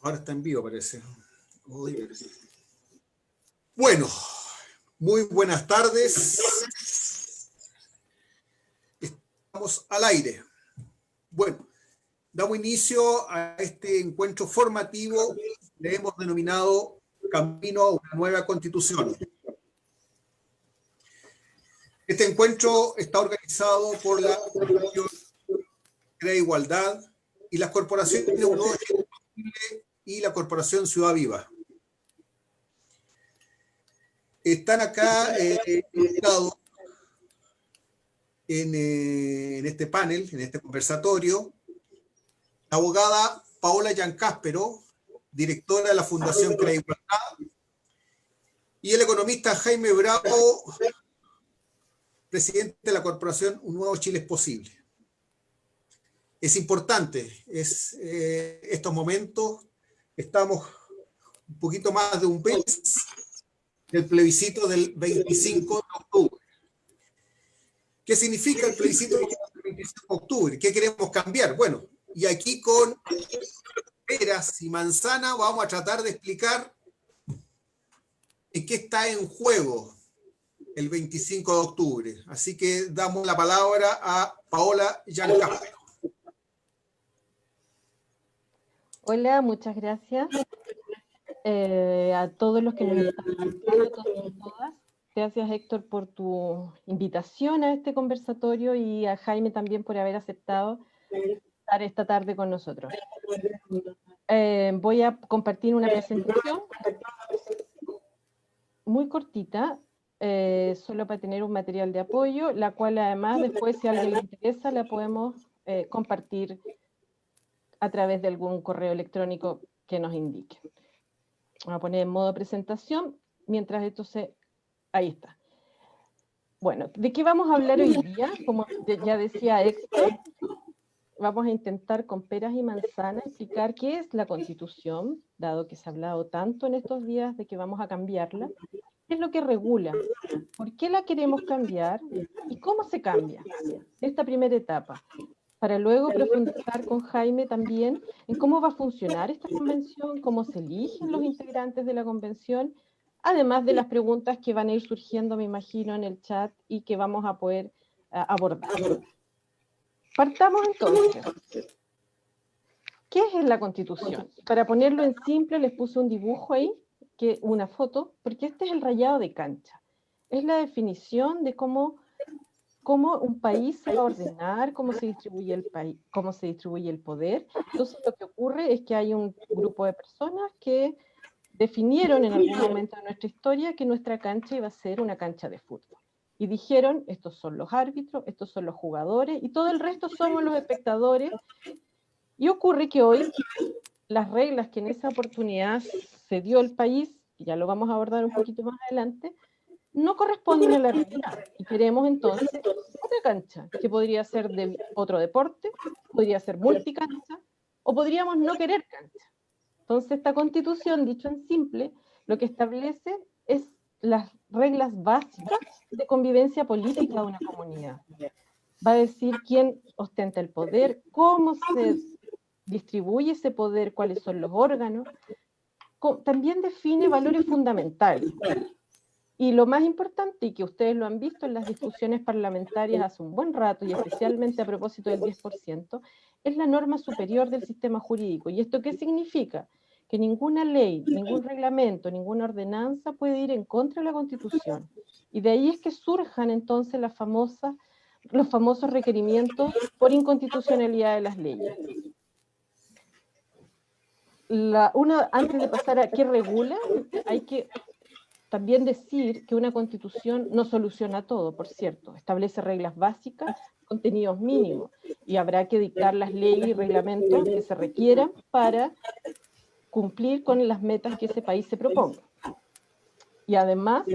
Ahora está en vivo, parece. Bueno, muy buenas tardes. Estamos al aire. Bueno, damos inicio a este encuentro formativo. Le hemos denominado Camino a una nueva Constitución. Este encuentro está organizado por la Fundación Crea Igualdad y las corporaciones Un Nuevo Chile y la Corporación Ciudad Viva. Están acá invitados en este panel, en este conversatorio, la abogada Paola Giancáspero, directora de la Fundación Crea Igualdad, y el economista Jaime Bravo, presidente de la Corporación Un Nuevo Chile es Posible. Es importante, estos momentos, estamos un poquito más de un mes del plebiscito del 25 de octubre. ¿Qué significa el plebiscito del 25 de octubre? ¿Qué queremos cambiar? Bueno, y aquí con peras y manzanas vamos a tratar de explicar en qué está en juego el 25 de octubre. Así que damos la palabra a Paola Giancáspero. Hola, muchas gracias a todos los que nos están escuchando, todos y todas. Gracias, Héctor, por tu invitación a este conversatorio y a Jaime también por haber aceptado estar esta tarde con nosotros. Voy a compartir una presentación muy cortita, solo para tener un material de apoyo, la cual además después, si a alguien le interesa, la podemos compartir a través de algún correo electrónico que nos indique. Vamos a poner en modo presentación, mientras esto se... Ahí está. Bueno, ¿de qué vamos a hablar hoy día? Como ya decía Héctor, vamos a intentar con peras y manzanas explicar qué es la Constitución, dado que se ha hablado tanto en estos días de que vamos a cambiarla, qué es lo que regula, por qué la queremos cambiar y cómo se cambia esta primera etapa, para luego profundizar con Jaime también en cómo va a funcionar esta convención, cómo se eligen los integrantes de la convención, además de las preguntas que van a ir surgiendo, me imagino, en el chat y que vamos a poder abordar. Partamos entonces. ¿Qué es la Constitución? Para ponerlo en simple, les puse un dibujo ahí, una foto, porque este es el rayado de cancha. Es la definición de cómo un país se va a ordenar, cómo se distribuye el país, cómo se distribuye el poder. Entonces lo que ocurre es que hay un grupo de personas que definieron en algún momento de nuestra historia que nuestra cancha iba a ser una cancha de fútbol. Y dijeron, estos son los árbitros, estos son los jugadores, y todo el resto somos los espectadores. Y ocurre que hoy las reglas que en esa oportunidad se dio el país, y ya lo vamos a abordar un poquito más adelante, no corresponden a la realidad. Y queremos entonces otra cancha, que podría ser de otro deporte, podría ser multicancha, o podríamos no querer cancha. Entonces esta Constitución, dicho en simple, lo que establece es las reglas básicas de convivencia política de una comunidad. Va a decir quién ostenta el poder, cómo se distribuye ese poder, cuáles son los órganos. También define valores fundamentales. Y lo más importante, y que ustedes lo han visto en las discusiones parlamentarias hace un buen rato, y especialmente a propósito del 10%, es la norma superior del sistema jurídico. ¿Y esto qué significa? Que ninguna ley, ningún reglamento, ninguna ordenanza puede ir en contra de la Constitución. Y de ahí es que surjan entonces los famosos requerimientos por inconstitucionalidad de las leyes. Antes de pasar a qué regula, hay que también decir que una Constitución no soluciona todo, por cierto, establece reglas básicas, contenidos mínimos, y habrá que dictar las leyes y reglamentos que se requieran para cumplir con las metas que ese país se proponga. Y además,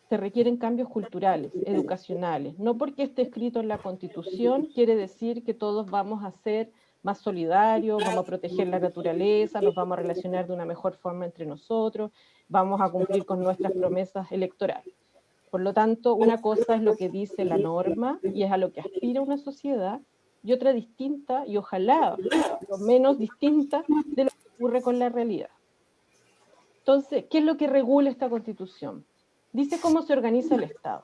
se requieren cambios culturales, educacionales. No porque esté escrito en la Constitución quiere decir que todos vamos a ser más solidarios, vamos a proteger la naturaleza, nos vamos a relacionar de una mejor forma entre nosotros, vamos a cumplir con nuestras promesas electorales. Por lo tanto, una cosa es lo que dice la norma y es a lo que aspira una sociedad, y otra distinta, y ojalá lo menos distinta, de lo que ocurre con la realidad. Entonces, ¿qué es lo que regula esta Constitución? Dice cómo se organiza el Estado.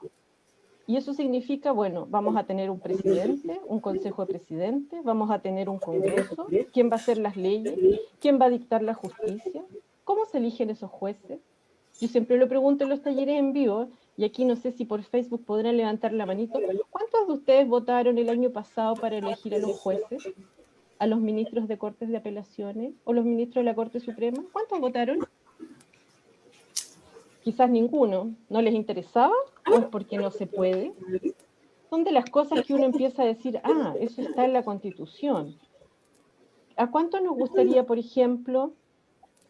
Y eso significa, bueno, vamos a tener un presidente, un consejo de presidentes, vamos a tener un congreso, quién va a hacer las leyes, quién va a dictar la justicia, cómo se eligen esos jueces. Yo siempre lo pregunto en los talleres en vivo, y aquí no sé si por Facebook podrán levantar la manito, ¿cuántos de ustedes votaron el año pasado para elegir a los jueces, a los ministros de Cortes de Apelaciones, o los ministros de la Corte Suprema? ¿Cuántos votaron? Quizás ninguno. ¿No les interesaba? ¿O es porque no se puede? Son de las cosas que uno empieza a decir, ah, eso está en la Constitución. ¿A cuánto nos gustaría, por ejemplo,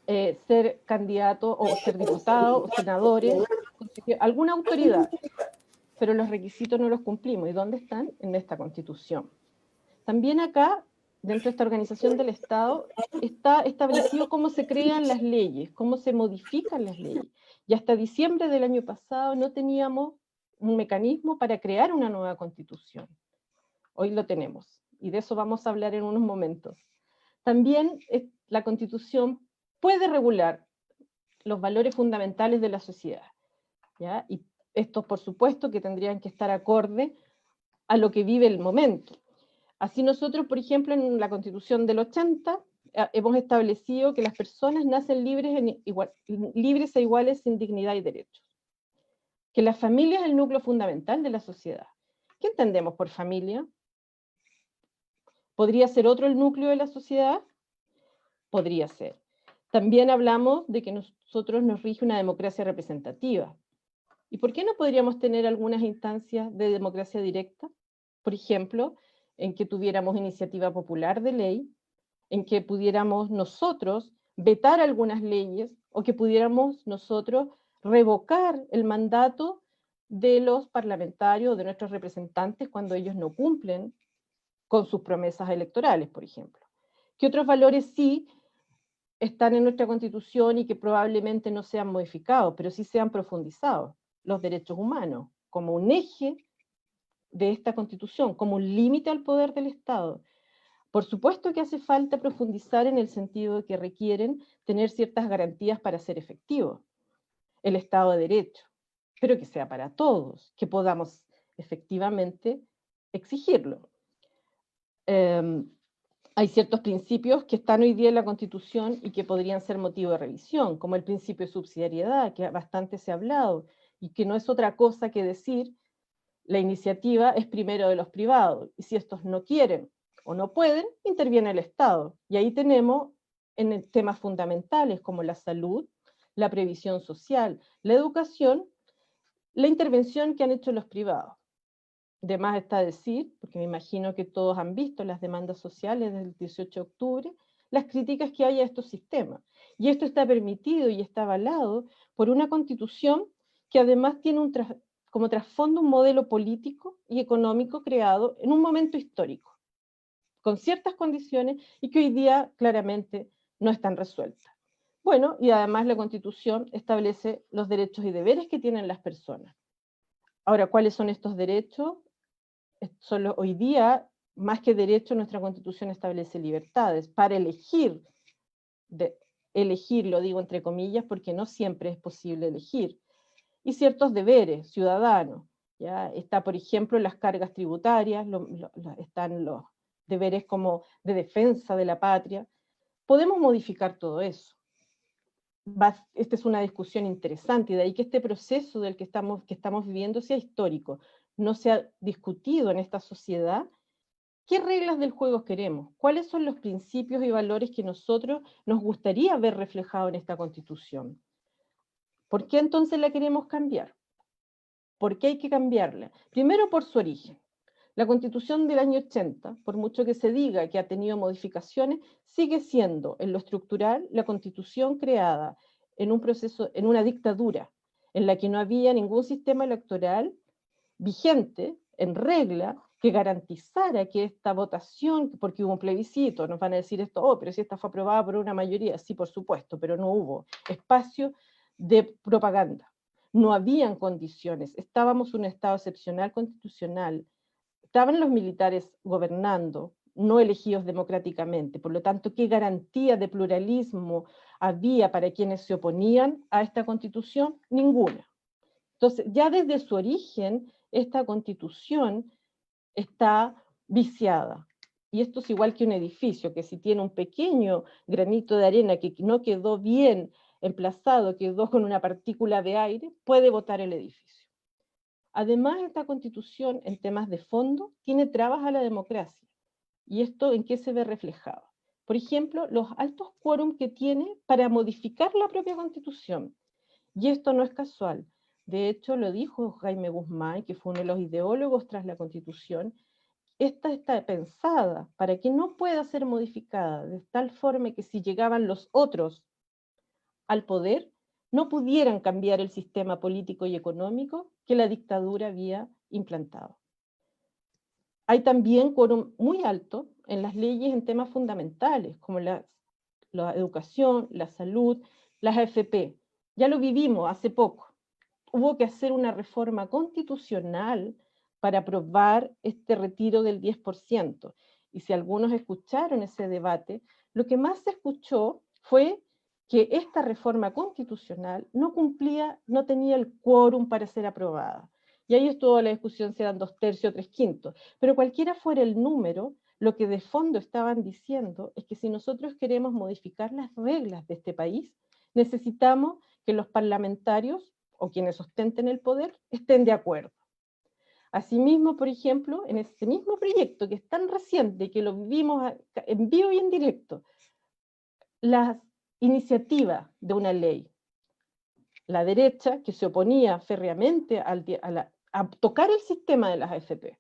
ser candidato o ser diputado o senadores, alguna autoridad? Pero los requisitos no los cumplimos. ¿Y dónde están? En esta Constitución. También acá, dentro de esta organización del Estado, está establecido cómo se crean las leyes, cómo se modifican las leyes. Y hasta diciembre del año pasado no teníamos un mecanismo para crear una nueva Constitución. Hoy lo tenemos, y de eso vamos a hablar en unos momentos. También la Constitución puede regular los valores fundamentales de la sociedad, ¿ya? Y estos, por supuesto, que tendrían que estar acorde a lo que vive el momento. Así nosotros, por ejemplo, en la Constitución del 80, hemos establecido que las personas nacen libres e iguales sin dignidad y derechos. Que la familia es el núcleo fundamental de la sociedad. ¿Qué entendemos por familia? ¿Podría ser otro el núcleo de la sociedad? Podría ser. También hablamos de que nosotros nos rige una democracia representativa. ¿Y por qué no podríamos tener algunas instancias de democracia directa? Por ejemplo, en que tuviéramos iniciativa popular de ley, en que pudiéramos nosotros vetar algunas leyes, o que pudiéramos nosotros revocar el mandato de los parlamentarios, de nuestros representantes, cuando ellos no cumplen con sus promesas electorales, por ejemplo. ¿Qué otros valores sí están en nuestra Constitución y que probablemente no sean modificados, pero sí sean profundizados? Los derechos humanos, como un eje de esta Constitución, como un límite al poder del Estado. Por supuesto que hace falta profundizar en el sentido de que requieren tener ciertas garantías para ser efectivos. El Estado de Derecho, pero que sea para todos, que podamos efectivamente exigirlo. Hay ciertos principios que están hoy día en la Constitución y que podrían ser motivo de revisión, como el principio de subsidiariedad, que bastante se ha hablado, y que no es otra cosa que decir, la iniciativa es primero de los privados, y si estos no quieren o no pueden, interviene el Estado. Y ahí tenemos en temas fundamentales como la salud, la previsión social, la educación, la intervención que han hecho los privados. De más está decir, porque me imagino que todos han visto las demandas sociales del 18 de octubre, las críticas que hay a estos sistemas. Y esto está permitido y está avalado por una Constitución que además tiene como trasfondo un modelo político y económico creado en un momento histórico, con ciertas condiciones y que hoy día claramente no están resueltas. Bueno, y además la Constitución establece los derechos y deberes que tienen las personas. Ahora, ¿cuáles son estos derechos? Hoy día, más que derechos, nuestra Constitución establece libertades para elegir, elegir lo digo entre comillas porque no siempre es posible elegir, y ciertos deberes ciudadanos. ¿Ya? Está, por ejemplo, las cargas tributarias, están los deberes como de defensa de la patria. Podemos modificar todo eso. Esta es una discusión interesante, y de ahí que este proceso del que estamos viviendo sea histórico. No se ha discutido en esta sociedad qué reglas del juego queremos, cuáles son los principios y valores que nosotros nos gustaría ver reflejados en esta Constitución. ¿Por qué entonces la queremos cambiar? ¿Por qué hay que cambiarla? Primero, por su origen. La Constitución del año 80, por mucho que se diga que ha tenido modificaciones, sigue siendo, en lo estructural, la Constitución creada en un proceso, en una dictadura, en la que no había ningún sistema electoral vigente, en regla, que garantizara que esta votación, porque hubo un plebiscito, nos van a decir esto, oh, pero si esta fue aprobada por una mayoría, sí, por supuesto, pero no hubo espacio de propaganda. No habían condiciones, estábamos en un estado excepcional constitucional, estaban los militares gobernando, no elegidos democráticamente. Por lo tanto, ¿qué garantía de pluralismo había para quienes se oponían a esta Constitución? Ninguna. Entonces, ya desde su origen, esta Constitución está viciada. Y esto es igual que un edificio, que si tiene un pequeño granito de arena que no quedó bien emplazado, quedó con una partícula de aire, puede botar el edificio. Además, esta Constitución, en temas de fondo, tiene trabas a la democracia. ¿Y esto en qué se ve reflejado? Por ejemplo, los altos quórum que tiene para modificar la propia Constitución. Y esto no es casual. De hecho, lo dijo Jaime Guzmán, que fue uno de los ideólogos tras la Constitución. Esta está pensada para que no pueda ser modificada de tal forma que si llegaban los otros al poder, no pudieran cambiar el sistema político y económico que la dictadura había implantado. Hay también quórum muy alto en las leyes en temas fundamentales, como la educación, la salud, las AFP. Ya lo vivimos hace poco. Hubo que hacer una reforma constitucional para aprobar este retiro del 10%. Y si algunos escucharon ese debate, lo que más se escuchó fue que esta reforma constitucional no cumplía, no tenía el quórum para ser aprobada. Y ahí estuvo la discusión si eran 2/3 o 3/5. Pero cualquiera fuera el número, lo que de fondo estaban diciendo es que si nosotros queremos modificar las reglas de este país, necesitamos que los parlamentarios o quienes ostenten el poder estén de acuerdo. Asimismo, por ejemplo, en este mismo proyecto que es tan reciente que lo vivimos en vivo y en directo, las iniciativas de una ley. La derecha, que se oponía férreamente a tocar el sistema de las AFP,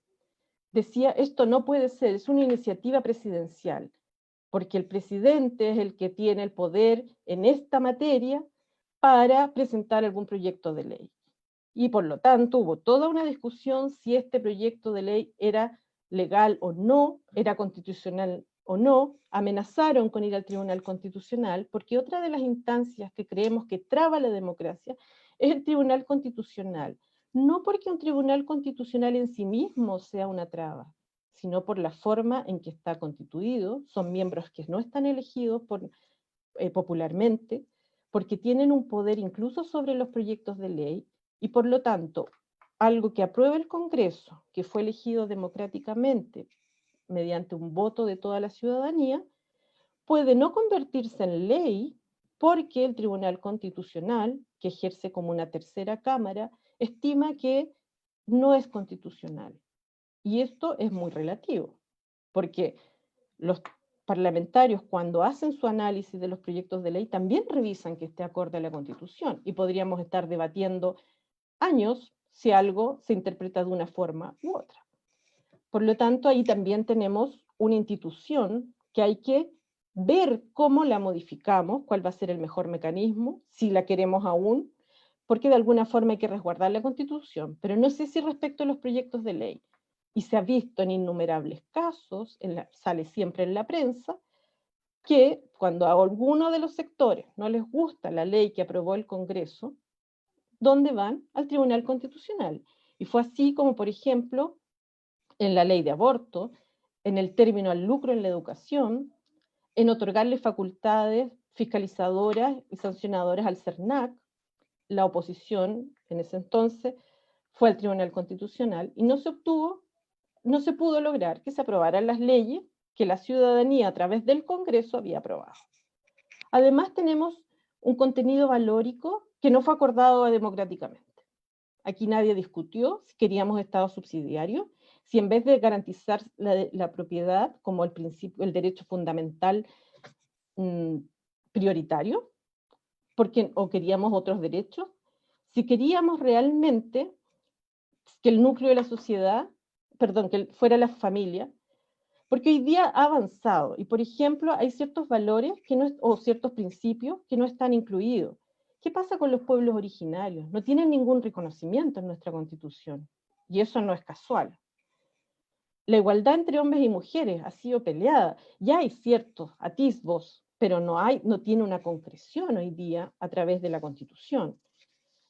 decía, esto no puede ser, es una iniciativa presidencial, porque el presidente es el que tiene el poder en esta materia para presentar algún proyecto de ley. Y por lo tanto hubo toda una discusión si este proyecto de ley era legal o no, era constitucional o no, amenazaron con ir al Tribunal Constitucional, porque otra de las instancias que creemos que traba la democracia es el Tribunal Constitucional. No porque un Tribunal Constitucional en sí mismo sea una traba, sino por la forma en que está constituido, son miembros que no están elegidos popularmente, porque tienen un poder incluso sobre los proyectos de ley, y por lo tanto, algo que apruebe el Congreso, que fue elegido democráticamente mediante un voto de toda la ciudadanía, puede no convertirse en ley porque el Tribunal Constitucional, que ejerce como una tercera cámara, estima que no es constitucional. Y esto es muy relativo, porque los parlamentarios, cuando hacen su análisis de los proyectos de ley, también revisan que esté acorde a la Constitución, y podríamos estar debatiendo años si algo se interpreta de una forma u otra. Por lo tanto, ahí también tenemos una institución que hay que ver cómo la modificamos, cuál va a ser el mejor mecanismo, si la queremos aún, porque de alguna forma hay que resguardar la Constitución, pero no sé si respecto a los proyectos de ley. Y se ha visto en innumerables casos, sale siempre en la prensa, que cuando a alguno de los sectores no les gusta la ley que aprobó el Congreso, ¿dónde van? Al Tribunal Constitucional. Y fue así como, por ejemplo, en la ley de aborto, en el término al lucro en la educación, en otorgarle facultades fiscalizadoras y sancionadoras al CERNAC. La oposición en ese entonces fue al Tribunal Constitucional y no se pudo lograr que se aprobaran las leyes que la ciudadanía a través del Congreso había aprobado. Además tenemos un contenido valórico que no fue acordado democráticamente. Aquí nadie discutió si queríamos Estado subsidiario, si en vez de garantizar la propiedad como el principio, el derecho fundamental prioritario, o queríamos otros derechos, si queríamos realmente que el núcleo de la sociedad, que fuera la familia, porque hoy día ha avanzado, y por ejemplo hay ciertos valores o ciertos principios que no están incluidos. ¿Qué pasa con los pueblos originarios? No tienen ningún reconocimiento en nuestra Constitución, y eso no es casual. La igualdad entre hombres y mujeres ha sido peleada, ya hay ciertos atisbos, pero no tiene una concreción hoy día a través de la Constitución.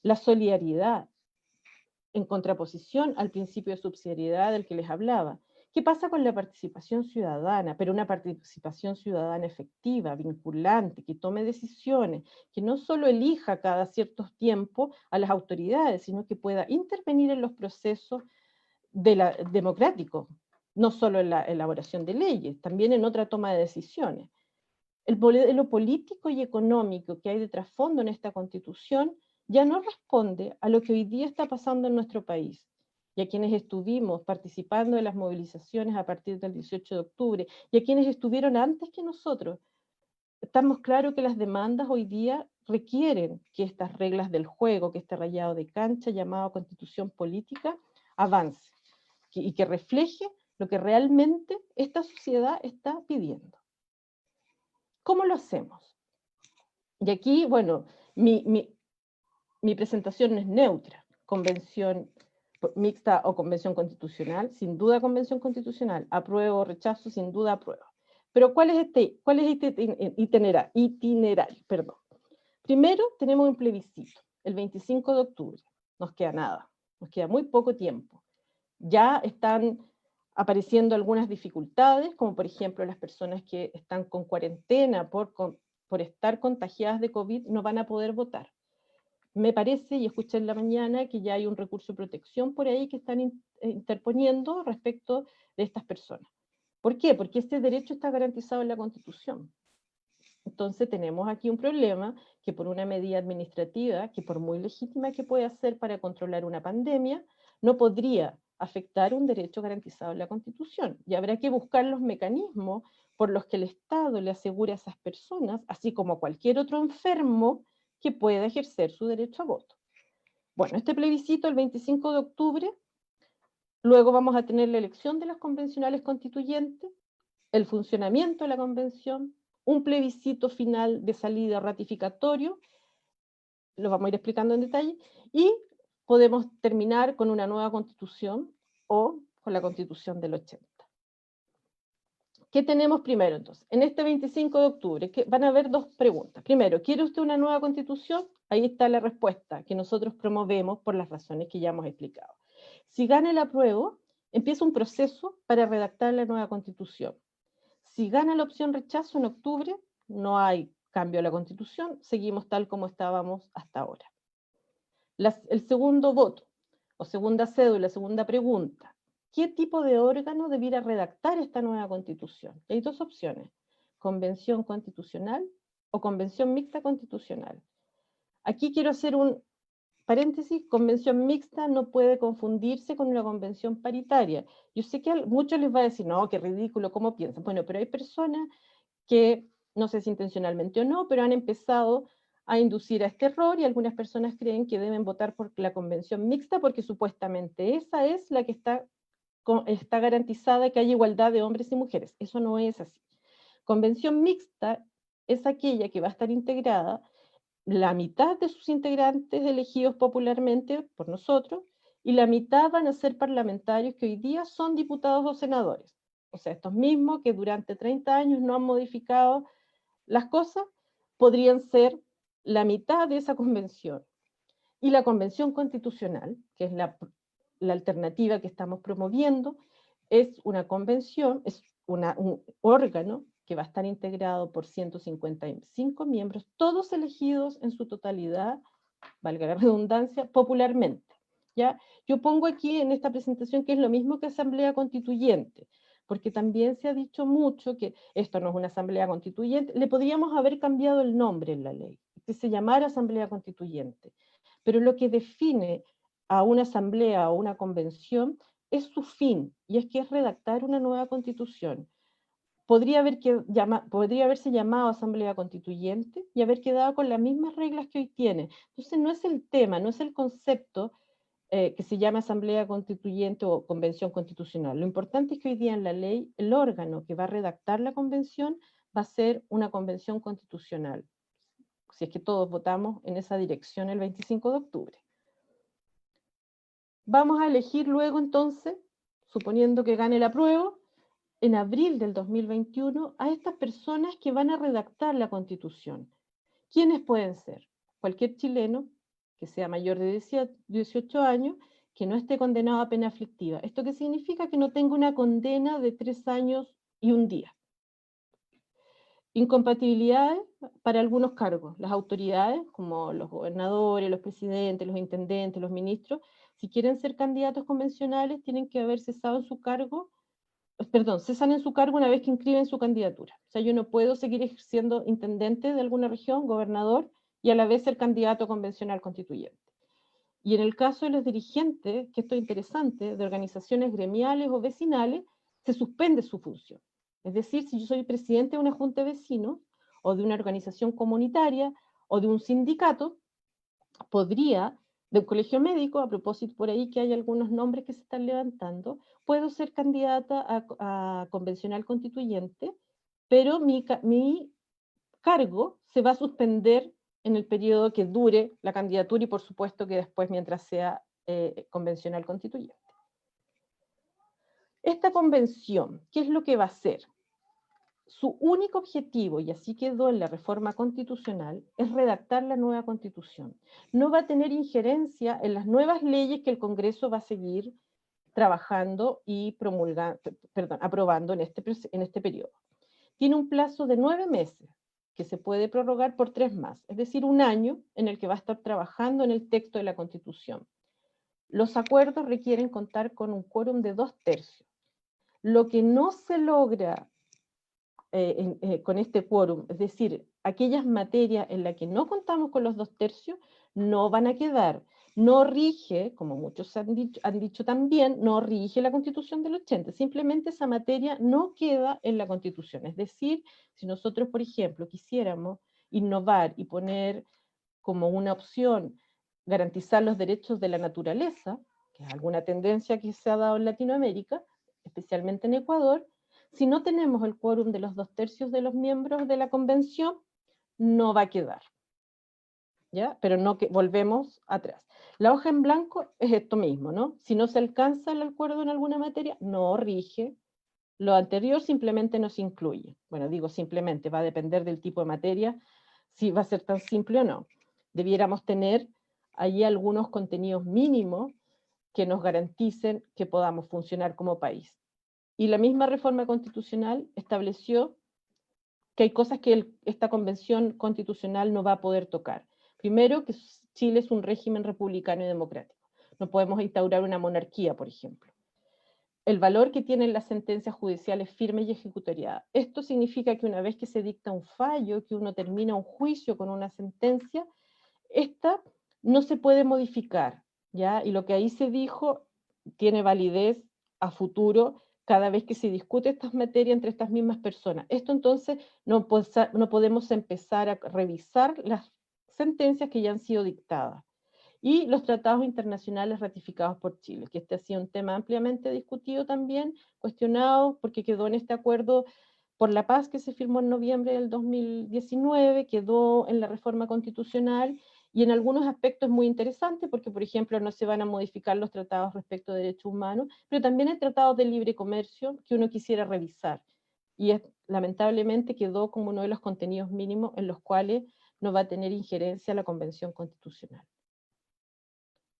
La solidaridad, en contraposición al principio de subsidiariedad del que les hablaba. ¿Qué pasa con la participación ciudadana? Pero una participación ciudadana efectiva, vinculante, que tome decisiones, que no solo elija cada cierto tiempo a las autoridades, sino que pueda intervenir en los procesos democráticos, no solo en la elaboración de leyes, también en otra toma de decisiones. El modelo político y económico que hay de trasfondo en esta Constitución ya no responde a lo que hoy día está pasando en nuestro país. Y a quienes estuvimos participando de las movilizaciones a partir del 18 de octubre, y a quienes estuvieron antes que nosotros, estamos claros que las demandas hoy día requieren que estas reglas del juego, que este rayado de cancha llamado Constitución Política, avance y que refleje lo que realmente esta sociedad está pidiendo. ¿Cómo lo hacemos? Y aquí, bueno, mi presentación es neutra, convención mixta o convención constitucional, sin duda convención constitucional, apruebo o rechazo, sin duda apruebo. Pero ¿cuál es este itinerario? Perdón. Primero tenemos un plebiscito, el 25 de octubre, nos queda nada, nos queda muy poco tiempo. Ya están apareciendo algunas dificultades, como por ejemplo las personas que están con cuarentena por estar contagiadas de COVID no van a poder votar. Me parece, y escuché en la mañana, que ya hay un recurso de protección por ahí que están interponiendo respecto de estas personas. ¿Por qué? Porque este derecho está garantizado en la Constitución. Entonces tenemos aquí un problema que por una medida administrativa, que por muy legítima que pueda ser para controlar una pandemia, no podría afectar un derecho garantizado en la Constitución. Y habrá que buscar los mecanismos por los que el Estado le asegure a esas personas, así como a cualquier otro enfermo, que pueda ejercer su derecho a voto. Bueno, este plebiscito el 25 de octubre, luego vamos a tener la elección de las convencionales constituyentes, el funcionamiento de la convención, un plebiscito final de salida ratificatorio, lo vamos a ir explicando en detalle, y podemos terminar con una nueva constitución o con la constitución del 80. ¿Qué tenemos primero entonces? En este 25 de octubre van a haber dos preguntas. Primero, ¿quiere usted una nueva constitución? Ahí está la respuesta que nosotros promovemos por las razones que ya hemos explicado. Si gana el apruebo, empieza un proceso para redactar la nueva constitución. Si gana la opción rechazo en octubre, no hay cambio a la Constitución, seguimos tal como estábamos hasta ahora. El segundo voto, o segunda cédula, segunda pregunta, ¿qué tipo de órgano debiera redactar esta nueva Constitución? Hay dos opciones, convención constitucional o convención mixta constitucional. Aquí quiero hacer un paréntesis, convención mixta no puede confundirse con una convención paritaria. Yo sé que a muchos les va a decir, no, qué ridículo, ¿cómo piensan? Bueno, pero hay personas que, no sé si intencionalmente o no, pero han empezado a inducir a este error y algunas personas creen que deben votar por la convención mixta porque supuestamente esa es la que está garantizada que haya igualdad de hombres y mujeres. Eso no es así. Convención mixta es aquella que va a estar integrada la mitad de sus integrantes elegidos popularmente por nosotros y la mitad van a ser parlamentarios que hoy día son diputados o senadores. O sea, estos mismos que durante 30 años no han modificado las cosas, podrían ser la mitad de esa convención. Y la convención constitucional, que es la alternativa que estamos promoviendo, es una convención, es un órgano que va a estar integrado por 155 miembros, todos elegidos en su totalidad, valga la redundancia, popularmente. ¿Ya? Yo pongo aquí en esta presentación que es lo mismo que asamblea constituyente, porque también se ha dicho mucho que esto no es una asamblea constituyente, le podríamos haber cambiado el nombre en la ley, que se llamara asamblea constituyente, pero lo que define a una asamblea o una convención es su fin, y es que es redactar una nueva constitución. Podría haberse llamado asamblea constituyente y haber quedado con las mismas reglas que hoy tiene. Entonces no es el tema, no es el concepto que se llama asamblea constituyente o convención constitucional. Lo importante es que hoy día en la ley el órgano que va a redactar la convención va a ser una convención constitucional, si es que todos votamos en esa dirección el 25 de octubre. Vamos a elegir luego entonces, suponiendo que gane el apruebo, en abril del 2021, a estas personas que van a redactar la Constitución. ¿Quiénes pueden ser? Cualquier chileno que sea mayor de 18 años, que no esté condenado a pena aflictiva. ¿Esto qué significa? Que no tenga una condena de 3 años y 1 día. Incompatibilidades para algunos cargos. Las autoridades, como los gobernadores, los presidentes, los intendentes, los ministros, si quieren ser candidatos convencionales, tienen que haber cesado en su cargo, perdón, cesan en su cargo una vez que inscriben su candidatura. O sea, yo no puedo seguir ejerciendo intendente de alguna región, gobernador, y a la vez ser candidato convencional constituyente. Y en el caso de los dirigentes, que esto es interesante, de organizaciones gremiales o vecinales, se suspende su función. Es decir, si yo soy presidente de una junta de vecinos, o de una organización comunitaria, o de un sindicato, podría, de un colegio médico, a propósito por ahí que hay algunos nombres que se están levantando, puedo ser candidata a convencional constituyente, pero mi cargo se va a suspender en el periodo que dure la candidatura y por supuesto que después mientras sea convencional constituyente. Esta convención, ¿qué es lo que va a hacer? Su único objetivo, y así quedó en la reforma constitucional, es redactar la nueva constitución. No va a tener injerencia en las nuevas leyes que el Congreso va a seguir trabajando y promulgando, perdón, aprobando en este periodo. Tiene un plazo de 9 meses, que se puede prorrogar por 3 más, es decir, 1 año en el que va a estar trabajando en el texto de la Constitución. Los acuerdos requieren contar con un quórum de 2/3. Lo que no se logra con este quórum, es decir, aquellas materias en las que no contamos con los 2/3, no van a quedar. No rige, como muchos han dicho también, no rige la Constitución del 80, simplemente esa materia no queda en la Constitución. Es decir, si nosotros, por ejemplo, quisiéramos innovar y poner como una opción garantizar los derechos de la naturaleza, que es alguna tendencia que se ha dado en Latinoamérica, especialmente en Ecuador, si no tenemos el quórum de los 2/3 de los miembros de la convención, no va a quedar. ¿Ya? Pero no que volvemos atrás. La hoja en blanco es esto mismo, ¿no? Si no se alcanza el acuerdo en alguna materia, no rige. Lo anterior simplemente no se incluye. Bueno, digo simplemente, va a depender del tipo de materia, si va a ser tan simple o no. Debiéramos tener allí algunos contenidos mínimos que nos garanticen que podamos funcionar como país. Y la misma reforma constitucional estableció que hay cosas que esta convención constitucional no va a poder tocar. Primero, que Chile es un régimen republicano y democrático. No podemos instaurar una monarquía, por ejemplo. El valor que tienen las sentencias judiciales firmes y ejecutoriadas. Esto significa que una vez que se dicta un fallo, que uno termina un juicio con una sentencia, esta no se puede modificar, ¿ya? Y lo que ahí se dijo tiene validez a futuro cada vez que se discute estas materias entre estas mismas personas. Esto entonces no podemos empezar a revisar las sentencias que ya han sido dictadas. Y los tratados internacionales ratificados por Chile, que este ha sido un tema ampliamente discutido también, cuestionado, porque quedó en este acuerdo por la paz que se firmó en noviembre del 2019, quedó en la reforma constitucional, y en algunos aspectos muy interesante, porque por ejemplo no se van a modificar los tratados respecto de derechos humanos, pero también hay tratados de libre comercio que uno quisiera revisar, y lamentablemente quedó como uno de los contenidos mínimos en los cuales no va a tener injerencia la Convención Constitucional.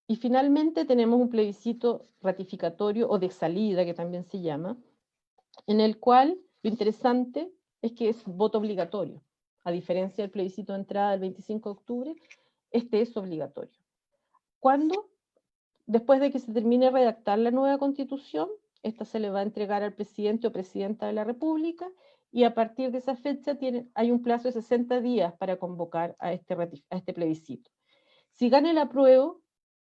Y finalmente tenemos un plebiscito ratificatorio o de salida, que también se llama, en el cual lo interesante es que es voto obligatorio. A diferencia del plebiscito de entrada del 25 de octubre, este es obligatorio. ¿Cuándo? Después de que se termine de redactar la nueva constitución, esta se le va a entregar al presidente o presidenta de la República, y a partir de esa fecha hay un plazo de 60 días para convocar a este plebiscito. Si gana el apruebo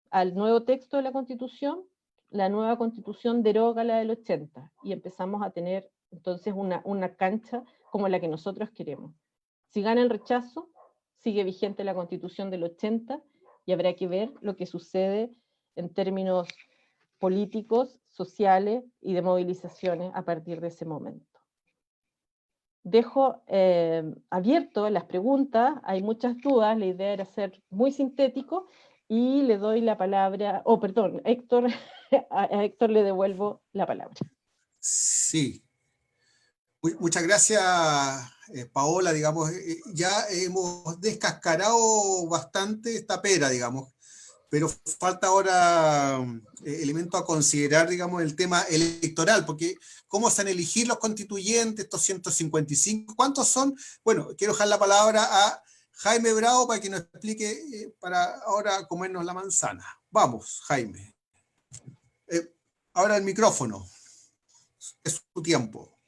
al nuevo texto de la Constitución, la nueva Constitución deroga la del 80 y empezamos a tener entonces una cancha como la que nosotros queremos. Si gana el rechazo, sigue vigente la Constitución del 80 y habrá que ver lo que sucede en términos políticos, sociales y de movilizaciones a partir de ese momento. Dejo abierto las preguntas, hay muchas dudas, la idea era ser muy sintético, y le doy la palabra, perdón, Héctor, a Héctor le devuelvo la palabra. Sí. Muchas gracias, Paola. Digamos, ya hemos descascarado bastante esta pera, digamos, pero falta ahora elementos a considerar, digamos, el tema electoral, porque ¿cómo se han elegido los constituyentes, estos 155? ¿Cuántos son? Bueno, quiero dejar la palabra a Jaime Bravo para que nos explique, para ahora comernos la manzana. Vamos, Jaime. Ahora el micrófono. Es su tiempo.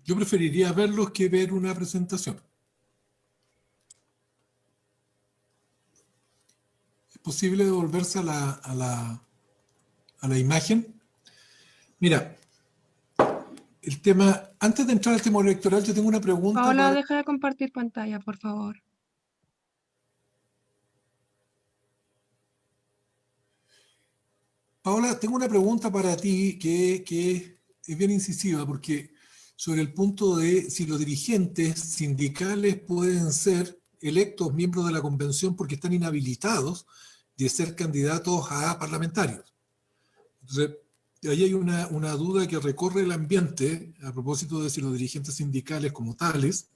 Yo preferiría verlos que ver una presentación. ¿Es posible devolverse a la imagen? Mira, el tema, antes de entrar al tema electoral, yo tengo una pregunta. Paola, deja de compartir pantalla, por favor. Paola, tengo una pregunta para ti que es bien incisiva, porque sobre el punto de si los dirigentes sindicales pueden ser electos miembros de la convención porque están inhabilitados de ser candidatos a parlamentarios. Entonces, ahí hay una duda que recorre el ambiente a propósito de si los dirigentes sindicales como tales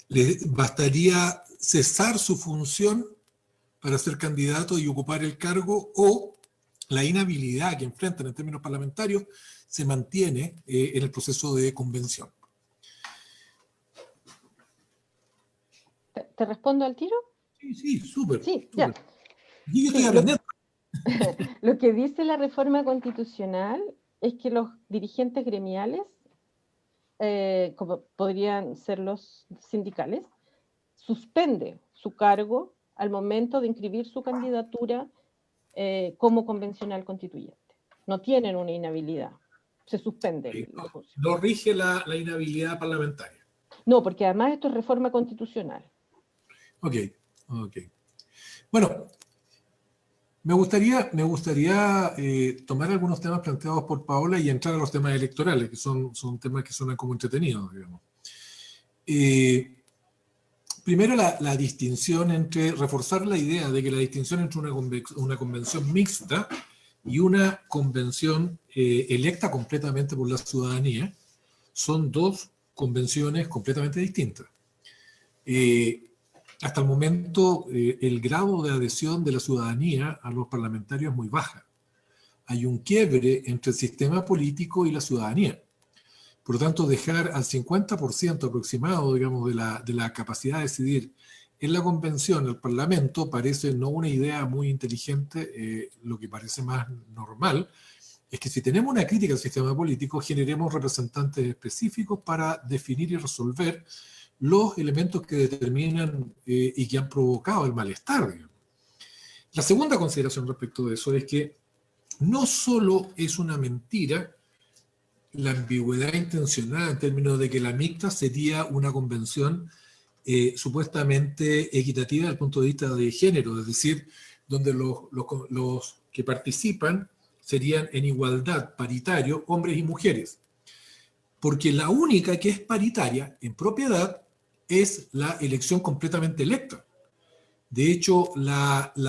les bastaría cesar su función para ser candidato y ocupar el cargo, o la inhabilidad que enfrentan en términos parlamentarios se mantiene en el proceso de convención. ¿Te respondo al tiro? Sí, súper. Sí, ya. Y yo estoy aprendiendo. Lo que dice la reforma constitucional es que los dirigentes gremiales, como podrían ser los sindicales, suspende su cargo al momento de inscribir su candidatura como convencional constituyente. No tienen una inhabilidad, se suspende la función. No rige la inhabilidad parlamentaria. No, porque además esto es reforma constitucional. Ok. Bueno, me gustaría tomar algunos temas planteados por Paola y entrar a los temas electorales, que son temas que suenan como entretenidos, digamos. Primero, la distinción entre, reforzar la idea de que la distinción entre una convención mixta y una convención electa completamente por la ciudadanía son dos convenciones completamente distintas. Hasta el momento, el grado de adhesión de la ciudadanía a los parlamentarios es muy baja. Hay un quiebre entre el sistema político y la ciudadanía. Por lo tanto, dejar al 50% aproximado, digamos, de la capacidad de decidir en la convención, el Parlamento, parece no una idea muy inteligente. Lo que parece más normal es que si tenemos una crítica al sistema político, generemos representantes específicos para definir y resolver los elementos que determinan y que han provocado el malestar, digamos. La segunda consideración respecto de eso es que no solo es una mentira la ambigüedad intencionada en términos de que la mixta sería una convención supuestamente equitativa desde el punto de vista de género, es decir, donde los que participan serían en igualdad, paritario, hombres y mujeres. Porque la única que es paritaria en propiedad es la elección completamente electa. De hecho, la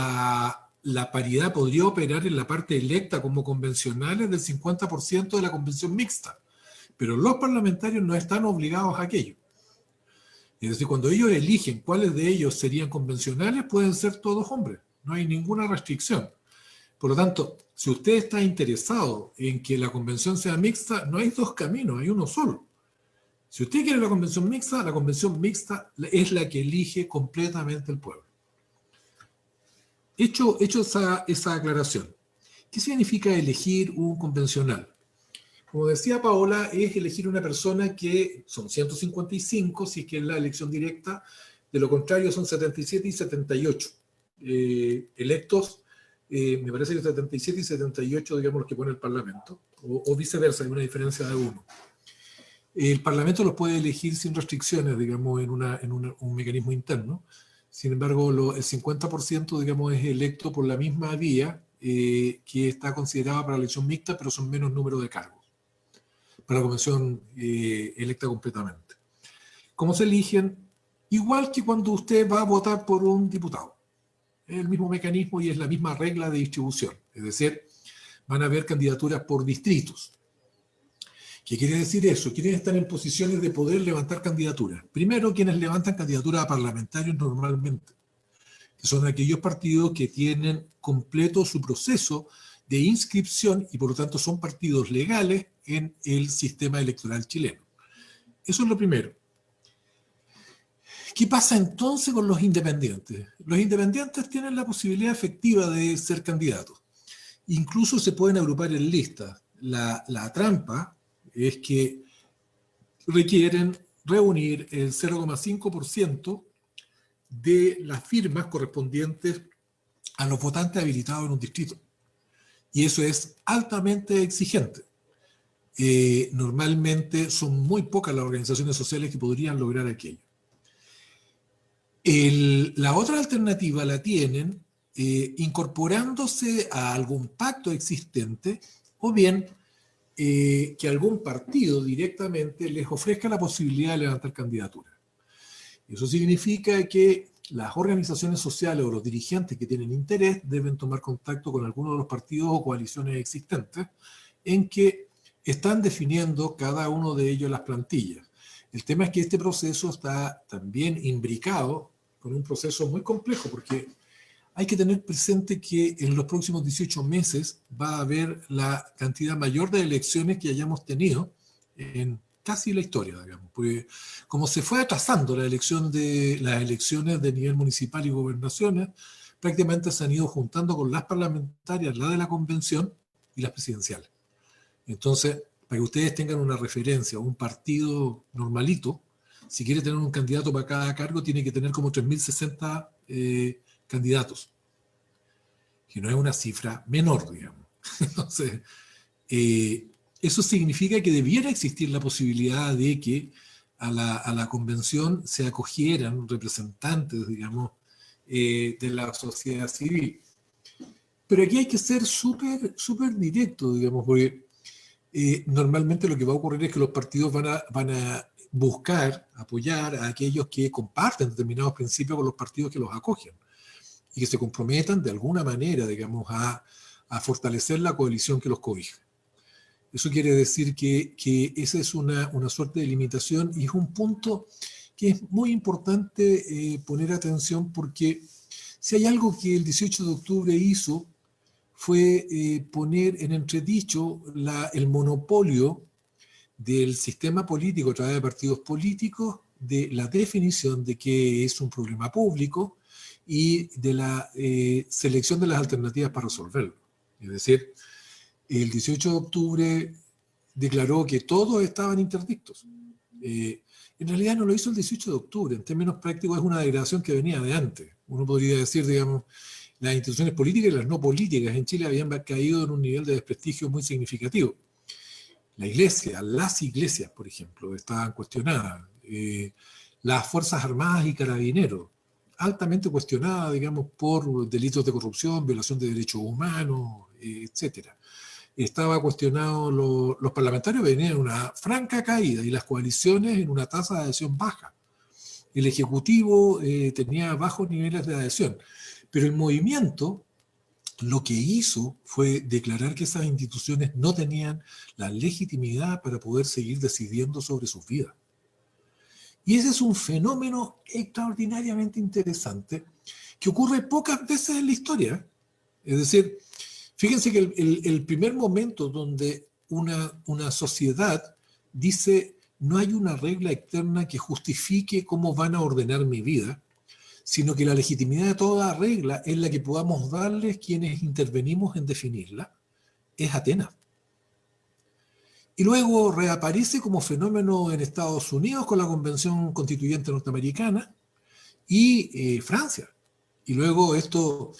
paridad podría operar en la parte electa como convencionales del 50% de la convención mixta, pero los parlamentarios no están obligados a aquello. Es decir, cuando ellos eligen cuáles de ellos serían convencionales, pueden ser todos hombres, no hay ninguna restricción. Por lo tanto, si usted está interesado en que la convención sea mixta, no hay dos caminos, hay uno solo. Si usted quiere la convención mixta es la que elige completamente el pueblo. Hecho esa aclaración, ¿qué significa elegir un convencional? Como decía Paola, es elegir una persona que son 155, si es que es la elección directa, de lo contrario son 77 y 78 electos, me parece que 77 y 78, digamos, los que pone el Parlamento, o viceversa, hay una diferencia de uno. El Parlamento los puede elegir sin restricciones, digamos, en un mecanismo interno. Sin embargo, el 50%, digamos, es electo por la misma vía que está considerada para la elección mixta, pero son menos número de cargos para la convención electa completamente. ¿Cómo se eligen? Igual que cuando usted va a votar por un diputado. Es el mismo mecanismo y es la misma regla de distribución. Es decir, van a haber candidaturas por distritos. ¿Qué quiere decir eso? ¿Quiénes están en posiciones de poder levantar candidaturas? Primero, quienes levantan candidaturas a parlamentarios normalmente. que son aquellos partidos que tienen completo su proceso de inscripción y por lo tanto son partidos legales en el sistema electoral chileno. Eso es lo primero. ¿Qué pasa entonces con los independientes? Los independientes tienen la posibilidad efectiva de ser candidatos. Incluso se pueden agrupar en listas. La trampa es que requieren reunir el 0,5% de las firmas correspondientes a los votantes habilitados en un distrito. Y eso es altamente exigente. Normalmente son muy pocas las organizaciones sociales que podrían lograr aquello. La otra alternativa la tienen incorporándose a algún pacto existente o bien que algún partido directamente les ofrezca la posibilidad de levantar candidatura. Eso significa que las organizaciones sociales o los dirigentes que tienen interés deben tomar contacto con alguno de los partidos o coaliciones existentes en que están definiendo cada uno de ellos las plantillas. El tema es que este proceso está también imbricado con un proceso muy complejo porque hay que tener presente que en los próximos 18 meses va a haber la cantidad mayor de elecciones que hayamos tenido en casi la historia, digamos, porque como se fue atrasando las elecciones de nivel municipal y gobernaciones, prácticamente se han ido juntando con las parlamentarias, la de la convención y las presidenciales. Entonces, para que ustedes tengan una referencia, un partido normalito, si quiere tener un candidato para cada cargo, tiene que tener como 3.060 candidatos, que no es una cifra menor, digamos. Entonces, eso significa que debiera existir la posibilidad de que a la convención se acogieran representantes, digamos, de la sociedad civil. Pero aquí hay que ser súper directo, digamos, porque normalmente lo que va a ocurrir es que los partidos van a buscar apoyar a aquellos que comparten determinados principios con los partidos que los acogen y que se comprometan de alguna manera, digamos, a fortalecer la coalición que los cobija. Eso quiere decir que esa es una suerte de limitación y es un punto que es muy importante poner atención porque si hay algo que el 18 de octubre hizo fue poner en entredicho el monopolio del sistema político a través de partidos políticos, de la definición de qué es un problema público y de la selección de las alternativas para resolverlo. Es decir, el 18 de octubre declaró que todos estaban interdictos. En realidad no lo hizo el 18 de octubre, en términos prácticos es una degradación que venía de antes. Uno podría decir, digamos, las instituciones políticas y las no políticas en Chile habían caído en un nivel de desprestigio muy significativo. La iglesia, las iglesias, por ejemplo, estaban cuestionadas. Las Fuerzas Armadas y Carabineros, altamente cuestionadas, digamos, por delitos de corrupción, violación de derechos humanos, etc. Estaba cuestionado, los parlamentarios venían en una franca caída y las coaliciones en una tasa de adhesión baja. El Ejecutivo tenía bajos niveles de adhesión, pero el movimiento lo que hizo fue declarar que esas instituciones no tenían la legitimidad para poder seguir decidiendo sobre sus vidas. Y ese es un fenómeno extraordinariamente interesante que ocurre pocas veces en la historia. Es decir, fíjense que el primer momento donde una sociedad dice no hay una regla externa que justifique cómo van a ordenar mi vida, sino que la legitimidad de toda regla es la que podamos darles quienes intervenimos en definirla, es Atenas. Y luego reaparece como fenómeno en Estados Unidos con la Convención Constituyente Norteamericana y Francia. Y luego esto,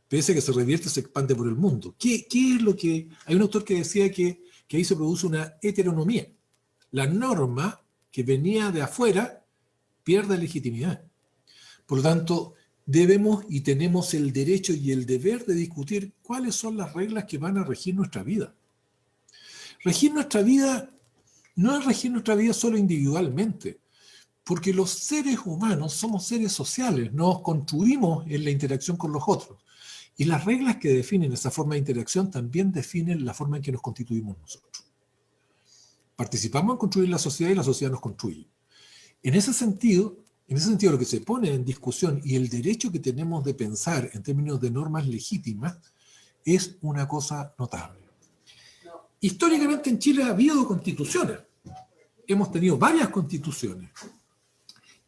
pese a que se revierte, se expande por el mundo. ¿Qué es lo que...? Hay un autor que decía que ahí se produce una heteronomía. La norma que venía de afuera pierde legitimidad. Por lo tanto, debemos y tenemos el derecho y el deber de discutir cuáles son las reglas que van a regir nuestra vida. Regir nuestra vida no es regir nuestra vida solo individualmente, porque los seres humanos somos seres sociales, nos construimos en la interacción con los otros. Y las reglas que definen esa forma de interacción también definen la forma en que nos constituimos nosotros. Participamos en construir la sociedad y la sociedad nos construye. En ese sentido, En ese sentido, lo que se pone en discusión y el derecho que tenemos de pensar en términos de normas legítimas es una cosa notable. Históricamente en Chile ha habido constituciones. Hemos tenido varias constituciones.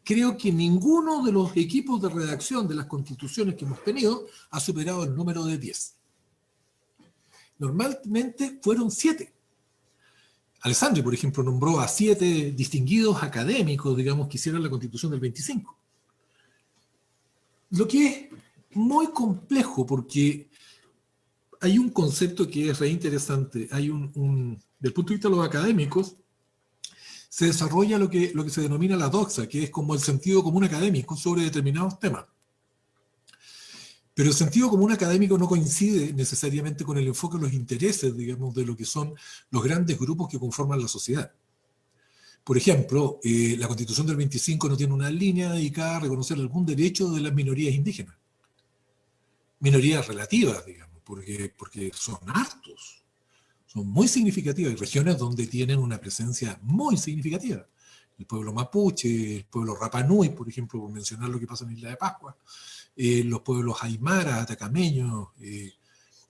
Creo que ninguno de los equipos de redacción de las constituciones que hemos tenido ha superado el número de 10. Normalmente fueron 7. Alessandri, por ejemplo, nombró a 7 distinguidos académicos, digamos, que hicieron la Constitución del 25. Lo que es muy complejo porque hay un concepto que es re interesante. Hay del punto de vista de los académicos, se desarrolla lo que se denomina la doxa, que es como el sentido común académico sobre determinados temas. Pero el sentido común académico no coincide necesariamente con el enfoque de los intereses, digamos, de lo que son los grandes grupos que conforman la sociedad. Por ejemplo, la Constitución del 25 no tiene una línea dedicada a reconocer algún derecho de las minorías indígenas. Minorías relativas, digamos, porque son hartos, son muy significativas. Hay regiones donde tienen una presencia muy significativa. El pueblo mapuche, el pueblo Rapa Nui, por ejemplo, por mencionar lo que pasa en Isla de Pascua. Los pueblos aymara, atacameños,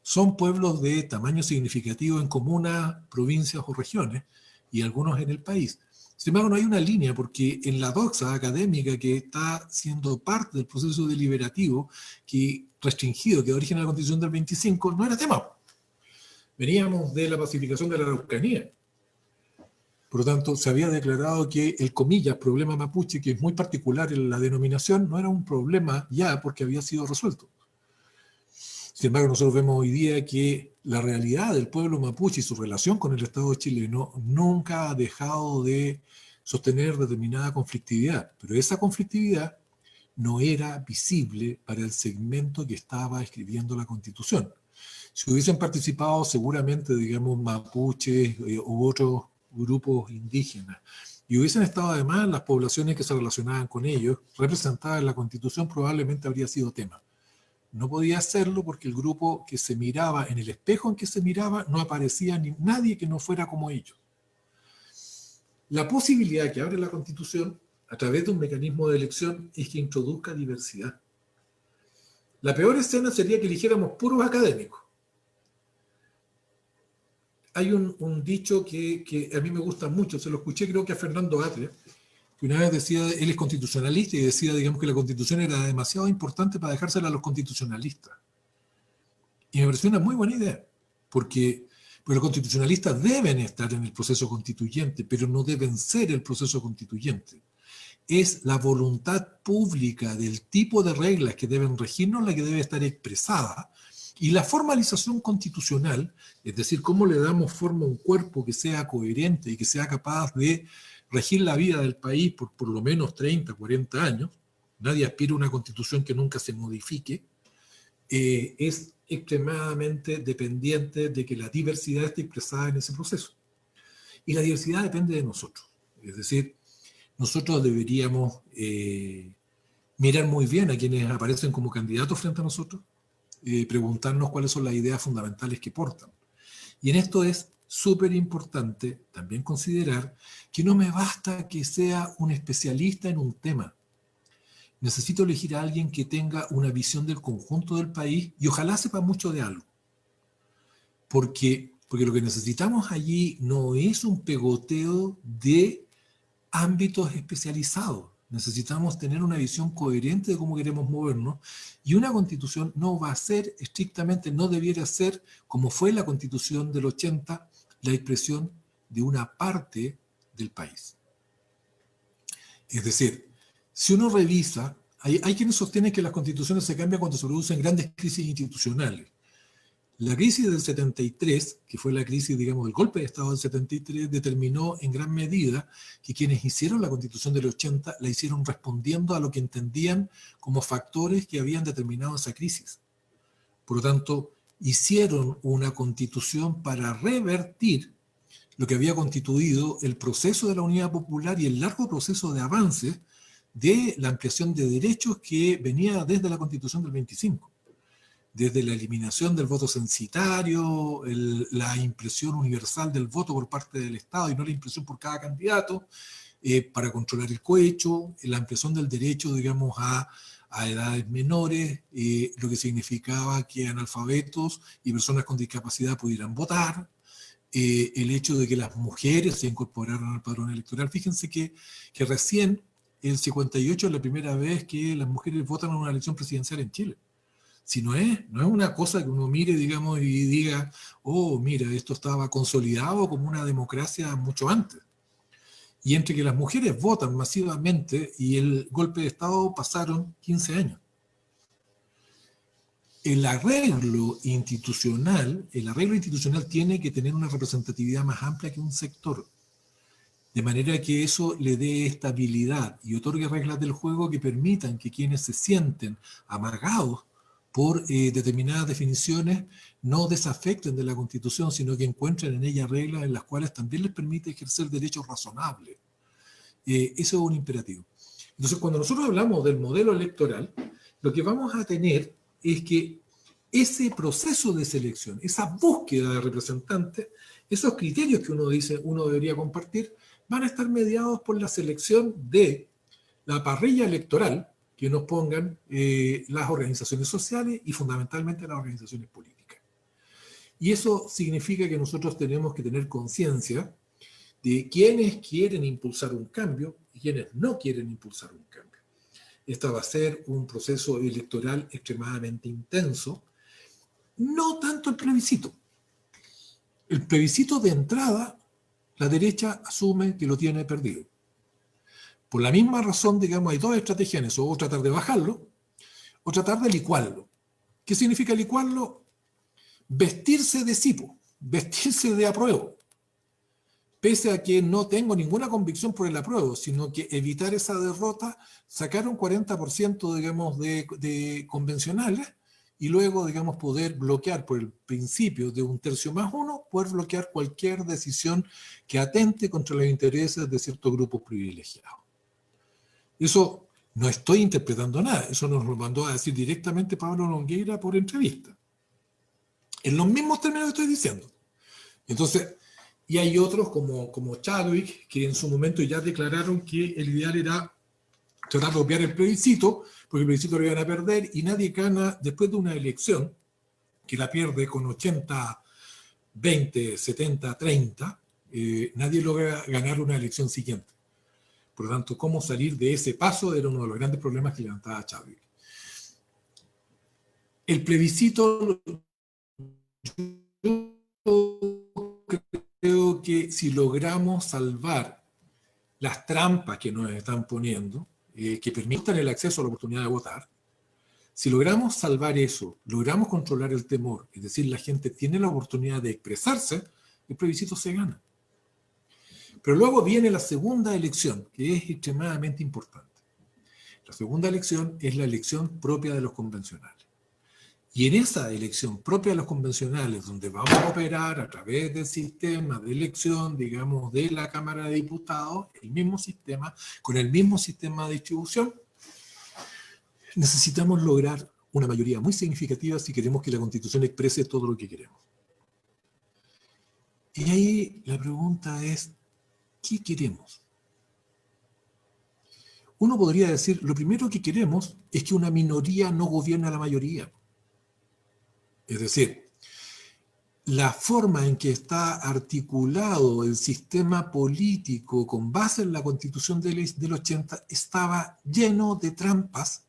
son pueblos de tamaño significativo en comunas, provincias o regiones, y algunos en el país. Sin embargo, no hay una línea, porque en la doxa académica que está siendo parte del proceso deliberativo que restringido, que da origen a la Constitución del 25, no era tema. Veníamos de la pacificación de la Araucanía. Por lo tanto, se había declarado que el, comillas, problema mapuche, que es muy particular en la denominación, no era un problema ya porque había sido resuelto. Sin embargo, nosotros vemos hoy día que la realidad del pueblo mapuche y su relación con el Estado chileno nunca ha dejado de sostener determinada conflictividad, pero esa conflictividad no era visible para el segmento que estaba escribiendo la Constitución. Si hubiesen participado seguramente, digamos, mapuches u otros grupos indígenas, y hubiesen estado además las poblaciones que se relacionaban con ellos, representadas en la Constitución, probablemente habría sido tema. No podía hacerlo porque el grupo que se miraba, en el espejo en que se miraba, no aparecía ni nadie que no fuera como ellos. La posibilidad que abre la Constitución, a través de un mecanismo de elección, es que introduzca diversidad. La peor escena sería que eligiéramos puros académicos. Hay un dicho que a mí me gusta mucho, se lo escuché creo que a Fernando Atria, que una vez decía, él es constitucionalista y decía, digamos, que la Constitución era demasiado importante para dejársela a los constitucionalistas. Y me pareció una muy buena idea, porque los constitucionalistas deben estar en el proceso constituyente, pero no deben ser el proceso constituyente. Es la voluntad pública del tipo de reglas que deben regirnos la que debe estar expresada, y la formalización constitucional, es decir, cómo le damos forma a un cuerpo que sea coherente y que sea capaz de regir la vida del país por lo menos 30, 40 años, nadie aspira a una constitución que nunca se modifique, es extremadamente dependiente de que la diversidad esté expresada en ese proceso. Y la diversidad depende de nosotros. Es decir, nosotros deberíamos mirar muy bien a quienes aparecen como candidatos frente a nosotros, preguntarnos cuáles son las ideas fundamentales que portan. Y en esto es súper importante también considerar que no me basta que sea un especialista en un tema. Necesito elegir a alguien que tenga una visión del conjunto del país y ojalá sepa mucho de algo. Porque lo que necesitamos allí no es un pegoteo de ámbitos especializados. Necesitamos tener una visión coherente de cómo queremos movernos, y una constitución no va a ser estrictamente, no debiera ser, como fue la Constitución del 80, la expresión de una parte del país. Es decir, si uno revisa, hay quienes sostienen que las constituciones se cambian cuando se producen grandes crisis institucionales. La crisis del 73, que fue la crisis, digamos, del golpe de Estado del 73, determinó en gran medida que quienes hicieron la Constitución del 80 la hicieron respondiendo a lo que entendían como factores que habían determinado esa crisis. Por lo tanto, hicieron una Constitución para revertir lo que había constituido el proceso de la unidad popular y el largo proceso de avance de la ampliación de derechos que venía desde la Constitución del 25. Desde la eliminación del voto censitario, la impresión universal del voto por parte del Estado y no la impresión por cada candidato, para controlar el cohecho, la ampliación del derecho, digamos, a edades menores, lo que significaba que analfabetos y personas con discapacidad pudieran votar, el hecho de que las mujeres se incorporaran al padrón electoral. Fíjense que recién el 58 es la primera vez que las mujeres votan en una elección presidencial en Chile. Si no es una cosa que uno mire, digamos, y diga, oh, mira, esto estaba consolidado como una democracia mucho antes. Y entre que las mujeres votan masivamente y el golpe de Estado pasaron 15 años. El arreglo institucional tiene que tener una representatividad más amplia que un sector. De manera que eso le dé estabilidad y otorgue reglas del juego que permitan que quienes se sienten amargados por determinadas definiciones no desafecten de la Constitución, sino que encuentren en ella reglas en las cuales también les permite ejercer derechos razonables. Eso es un imperativo. Entonces, cuando nosotros hablamos del modelo electoral, lo que vamos a tener es que ese proceso de selección, esa búsqueda de representantes, esos criterios que uno dice uno debería compartir, van a estar mediados por la selección de la parrilla electoral que nos pongan las organizaciones sociales y fundamentalmente las organizaciones políticas. Y eso significa que nosotros tenemos que tener conciencia de quienes quieren impulsar un cambio y quienes no quieren impulsar un cambio. Este va a ser un proceso electoral extremadamente intenso, no tanto el plebiscito. El plebiscito de entrada, la derecha asume que lo tiene perdido. Por la misma razón, digamos, hay dos estrategias en eso, o tratar de bajarlo, o tratar de licuarlo. ¿Qué significa licuarlo? Vestirse de cipo, vestirse de apruebo. Pese a que no tengo ninguna convicción por el apruebo, sino que evitar esa derrota, sacar un 40%, digamos, de convencionales y luego, digamos, poder bloquear por el principio de 1/3+1, poder bloquear cualquier decisión que atente contra los intereses de ciertos grupos privilegiados. Eso no estoy interpretando nada, eso nos lo mandó a decir directamente Pablo Longueira por entrevista. En los mismos términos que estoy diciendo. Entonces, y hay otros como Chadwick, que en su momento ya declararon que el ideal era tratar de obviar el plebiscito, porque el plebiscito lo iban a perder, y nadie gana después de una elección, que la pierde con 80, 20, 70, 30, nadie logra ganar una elección siguiente. Por lo tanto, cómo salir de ese paso era uno de los grandes problemas que levantaba Chadwick. El plebiscito, yo creo que si logramos salvar las trampas que nos están poniendo, que permitan el acceso a la oportunidad de votar, si logramos salvar eso, logramos controlar el temor, es decir, la gente tiene la oportunidad de expresarse, el plebiscito se gana. Pero luego viene la segunda elección, que es extremadamente importante. La segunda elección es la elección propia de los convencionales. Y en esa elección propia de los convencionales, donde vamos a operar a través del sistema de elección, digamos, de la Cámara de Diputados, el mismo sistema, con el mismo sistema de distribución, necesitamos lograr una mayoría muy significativa si queremos que la Constitución exprese todo lo que queremos. Y ahí la pregunta es, ¿qué queremos? Uno podría decir, lo primero que queremos es que una minoría no gobierne a la mayoría. Es decir, la forma en que está articulado el sistema político con base en la Constitución del 80 estaba lleno de trampas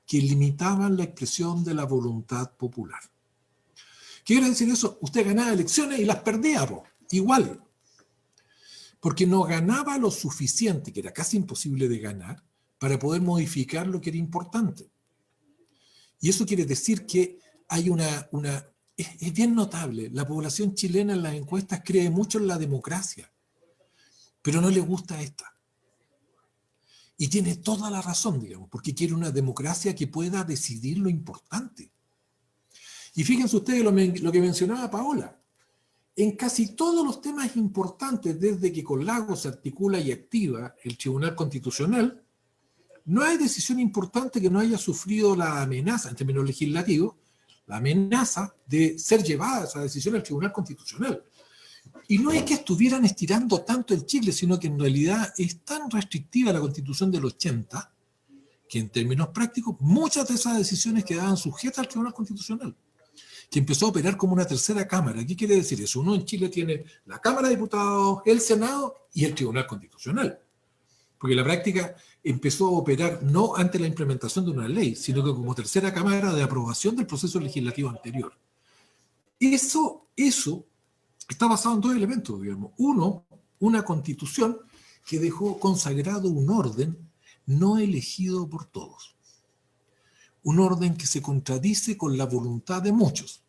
que limitaban la expresión de la voluntad popular. ¿Qué quiere decir eso? Usted ganaba elecciones y las perdía, igual. Porque no ganaba lo suficiente, que era casi imposible de ganar, para poder modificar lo que era importante. Y eso quiere decir que hay es bien notable, la población chilena en las encuestas cree mucho en la democracia, pero no le gusta esta. Y tiene toda la razón, digamos, porque quiere una democracia que pueda decidir lo importante. Y fíjense ustedes lo que mencionaba Paola. En casi todos los temas importantes, desde que con Lagos se articula y activa el Tribunal Constitucional, no hay decisión importante que no haya sufrido la amenaza, en términos legislativos, la amenaza de ser llevada esa decisión al Tribunal Constitucional. Y no es que estuvieran estirando tanto el chicle, sino que en realidad es tan restrictiva la Constitución del 80 que en términos prácticos muchas de esas decisiones quedaban sujetas al Tribunal Constitucional, que empezó a operar como una tercera cámara. ¿Qué quiere decir eso? Uno en Chile tiene la Cámara de Diputados, el Senado y el Tribunal Constitucional. Porque la práctica empezó a operar no ante la implementación de una ley, sino que como tercera cámara de aprobación del proceso legislativo anterior. Eso está basado en dos elementos, digamos. Uno, una constitución que dejó consagrado un orden no elegido por todos. Un orden que se contradice con la voluntad de muchos.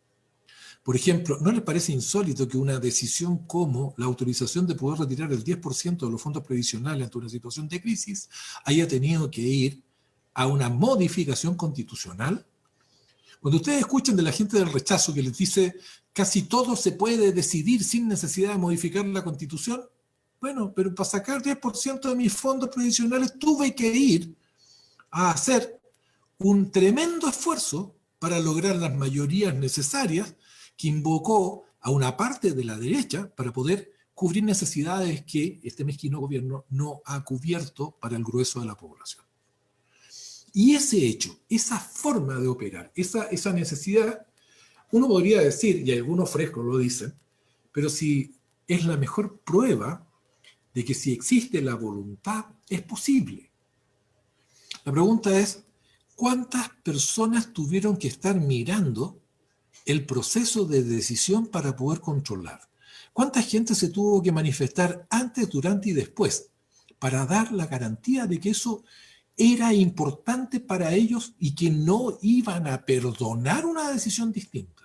Por ejemplo, ¿no les parece insólito que una decisión como la autorización de poder retirar el 10% de los fondos previsionales ante una situación de crisis haya tenido que ir a una modificación constitucional? Cuando ustedes escuchan de la gente del rechazo que les dice casi todo se puede decidir sin necesidad de modificar la Constitución, bueno, pero para sacar 10% de mis fondos previsionales tuve que ir a hacer un tremendo esfuerzo para lograr las mayorías necesarias que invocó a una parte de la derecha para poder cubrir necesidades que este mezquino gobierno no ha cubierto para el grueso de la población. Y ese hecho, esa forma de operar, esa necesidad, uno podría decir, y algunos frescos lo dicen, pero si es la mejor prueba de que si existe la voluntad, es posible. La pregunta es, ¿cuántas personas tuvieron que estar mirando el proceso de decisión para poder controlar? ¿Cuánta gente se tuvo que manifestar antes, durante y después para dar la garantía de que eso era importante para ellos y que no iban a perdonar una decisión distinta?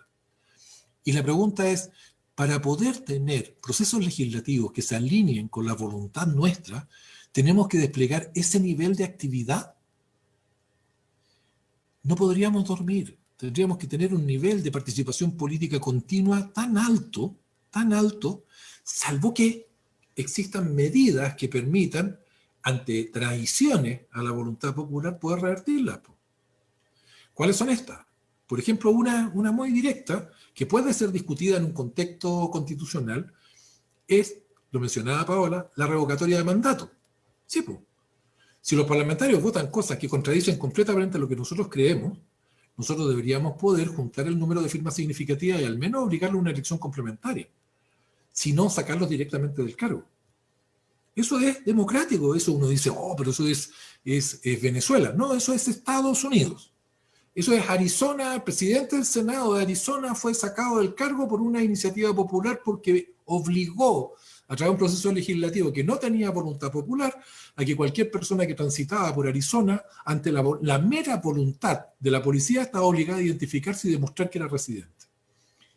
Y la pregunta es, para poder tener procesos legislativos que se alineen con la voluntad nuestra, ¿tenemos que desplegar ese nivel de actividad? No podríamos dormir. Tendríamos que tener un nivel de participación política continua tan alto, salvo que existan medidas que permitan, ante traiciones a la voluntad popular, poder revertirlas. ¿Cuáles son estas? Por ejemplo, una muy directa, que puede ser discutida en un contexto constitucional, es, lo mencionaba Paola, la revocatoria de mandato. Sí, pues. Si los parlamentarios votan cosas que contradicen completamente lo que nosotros creemos, nosotros deberíamos poder juntar el número de firmas significativas y al menos obligarle a una elección complementaria, si no sacarlos directamente del cargo. Eso es democrático, eso uno dice, oh, pero eso es Venezuela. No, eso es Estados Unidos. Eso es Arizona, el presidente del Senado de Arizona fue sacado del cargo por una iniciativa popular porque obligó a través de un proceso legislativo que no tenía voluntad popular a que cualquier persona que transitaba por Arizona, ante la mera voluntad de la policía, estaba obligada a identificarse y demostrar que era residente.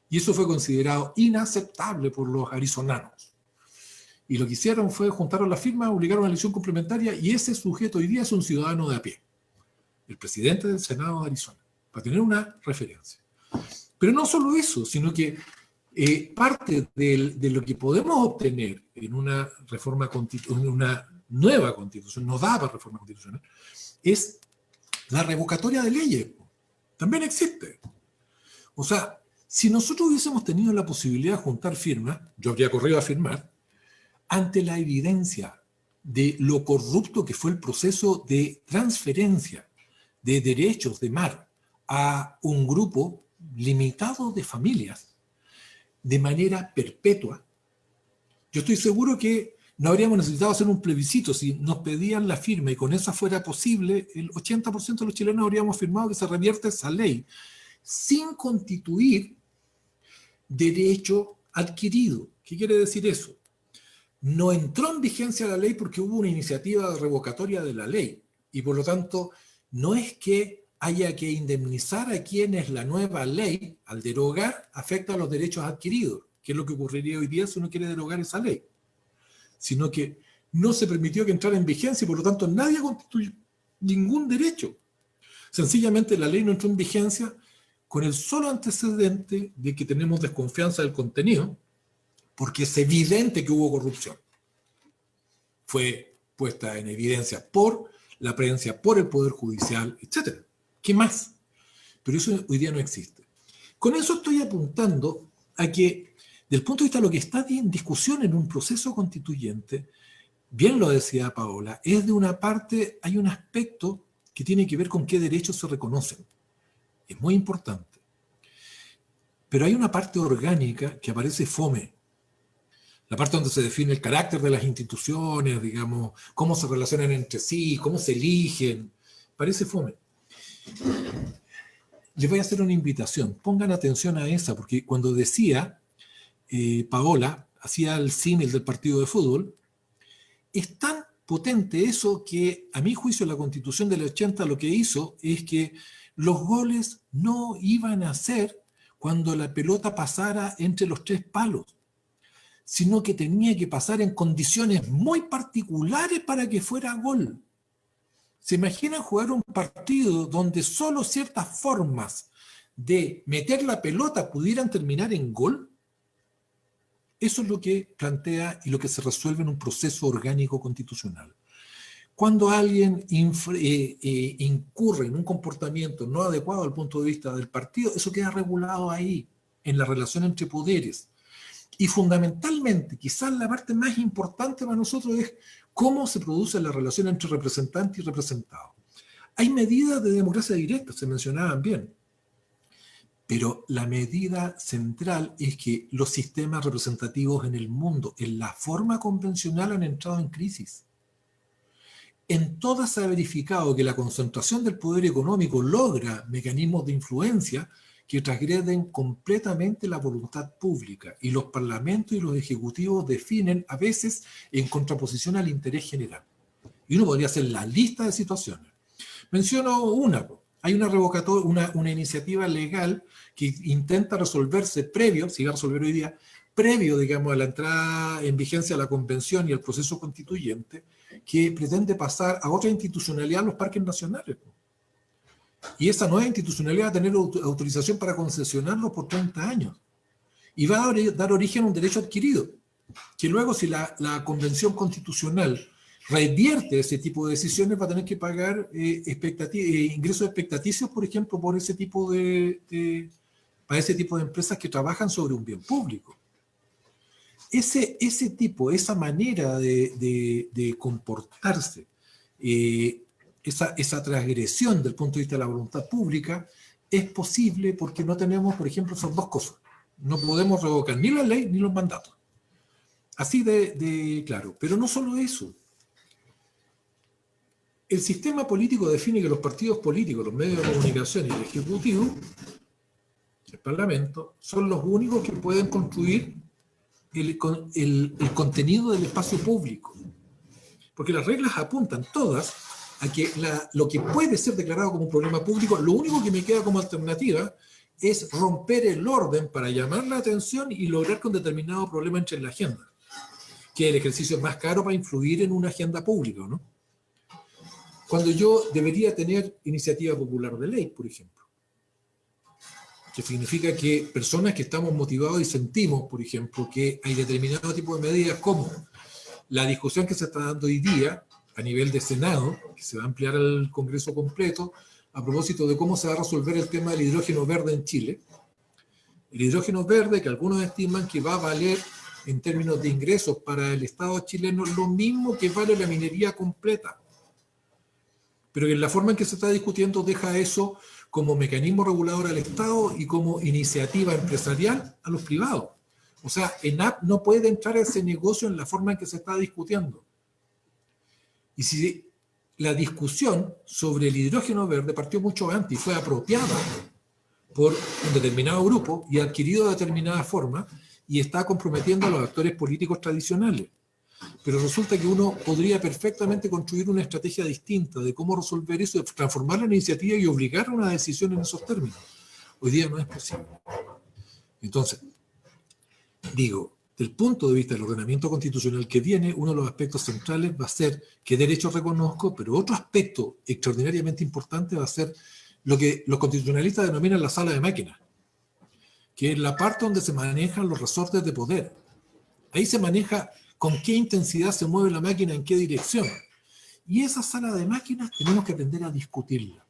Y eso fue considerado inaceptable por los arizonanos. Y lo que hicieron fue juntaron las firmas, obligaron a una elección complementaria y ese sujeto hoy día es un ciudadano de a pie. El presidente del Senado de Arizona, para tener una referencia. Pero no solo eso, sino que parte de lo que podemos obtener en una reforma en una nueva constitución, no da para reforma constitucional, es la revocatoria de leyes. También existe. O sea, si nosotros hubiésemos tenido la posibilidad de juntar firmas, yo habría corrido a firmar, ante la evidencia de lo corrupto que fue el proceso de transferencia de derechos de mar a un grupo limitado de familias de manera perpetua, yo estoy seguro que no habríamos necesitado hacer un plebiscito. Si nos pedían la firma y con esa fuera posible, el 80% de los chilenos habríamos firmado que se revierta esa ley sin constituir derecho adquirido. ¿Qué quiere decir eso? No entró en vigencia la ley porque hubo una iniciativa de revocatoria de la ley y por lo tanto no es que haya que indemnizar a quienes la nueva ley, al derogar, afecta a los derechos adquiridos, que es lo que ocurriría hoy día si uno quiere derogar esa ley, sino que no se permitió que entrara en vigencia y por lo tanto nadie constituyó ningún derecho. Sencillamente la ley no entró en vigencia con el solo antecedente de que tenemos desconfianza del contenido, porque es evidente que hubo corrupción. Fue puesta en evidencia por la prensa, por el Poder Judicial, etc. ¿Qué más? Pero eso hoy día no existe. Con eso estoy apuntando a que Del punto de vista de lo que está en discusión en un proceso constituyente, bien lo decía Paola, es de una parte, hay un aspecto que tiene que ver con qué derechos se reconocen. Es muy importante. Pero hay una parte orgánica que aparece fome. La parte donde se define el carácter de las instituciones, digamos, cómo se relacionan entre sí, cómo se eligen. Parece fome. Les voy a hacer una invitación. Pongan atención a esa, porque cuando decía Paola, hacía el símil del partido de fútbol, es tan potente eso que, a mi juicio, la Constitución del 80 lo que hizo es que los goles no iban a ser cuando la pelota pasara entre los tres palos, sino que tenía que pasar en condiciones muy particulares para que fuera gol. ¿Se imaginan jugar un partido donde solo ciertas formas de meter la pelota pudieran terminar en gol? Eso es lo que plantea y lo que se resuelve en un proceso orgánico constitucional. Cuando alguien incurre en un comportamiento no adecuado al punto de vista del partido, eso queda regulado ahí, en la relación entre poderes. Y fundamentalmente, quizás la parte más importante para nosotros es cómo se produce la relación entre representante y representado. Hay medidas de democracia directa, se mencionaban bien, pero la medida central es que los sistemas representativos en el mundo, en la forma convencional, han entrado en crisis. En todas se ha verificado que la concentración del poder económico logra mecanismos de influencia que transgreden completamente la voluntad pública, y los parlamentos y los ejecutivos definen a veces en contraposición al interés general. Y uno podría hacer la lista de situaciones. Menciono una. Hay una iniciativa legal que intenta resolverse previo, se iba a resolver hoy día, previo, digamos, a la entrada en vigencia de la convención y el proceso constituyente, que pretende pasar a otra institucionalidad los parques nacionales. Y esa nueva institucionalidad va a tener autorización para concesionarlos por 30 años. Y va a dar origen a un derecho adquirido, que luego, si la convención constitucional revierte ese tipo de decisiones, va a tener que pagar ingresos expectaticios, por ejemplo, por ese tipo para ese tipo de empresas que trabajan sobre un bien público. Esa manera de comportarse, esa transgresión del punto de vista de la voluntad pública, es posible porque no tenemos, por ejemplo, esas dos cosas. No podemos revocar ni la ley ni los mandatos. Así de claro. Pero no solo eso. El sistema político define que los partidos políticos, los medios de comunicación y el Ejecutivo, el Parlamento, son los únicos que pueden construir el contenido del espacio público. Porque las reglas apuntan todas a que lo que puede ser declarado como un problema público, lo único que me queda como alternativa es romper el orden para llamar la atención y lograr que un determinado problema entre en la agenda, que es el ejercicio más caro para influir en una agenda pública, ¿no? Cuando yo debería tener iniciativa popular de ley, por ejemplo, que significa que personas que estamos motivados y sentimos, por ejemplo, que hay determinado tipo de medidas, como la discusión que se está dando hoy día a nivel de Senado, que se va a ampliar al Congreso completo, a propósito de cómo se va a resolver el tema del hidrógeno verde en Chile. El hidrógeno verde, que algunos estiman que va a valer en términos de ingresos para el Estado chileno lo mismo que vale la minería completa. Pero en la forma en que se está discutiendo deja eso como mecanismo regulador al Estado y como iniciativa empresarial a los privados. O sea, ENAP no puede entrar a ese negocio en la forma en que se está discutiendo. Y si la discusión sobre el hidrógeno verde partió mucho antes y fue apropiada por un determinado grupo y adquirido de determinada forma y está comprometiendo a los actores políticos tradicionales. Pero resulta que uno podría perfectamente construir una estrategia distinta de cómo resolver eso, transformar la iniciativa y obligar a una decisión en esos términos. Hoy día no es posible. Entonces, digo, del punto de vista del ordenamiento constitucional que viene, uno de los aspectos centrales va a ser qué derechos reconozco, pero otro aspecto extraordinariamente importante va a ser lo que los constitucionalistas denominan la sala de máquinas, que es la parte donde se manejan los resortes de poder. Ahí se maneja con qué intensidad se mueve la máquina, en qué dirección. Y esa sala de máquinas tenemos que aprender a discutirla.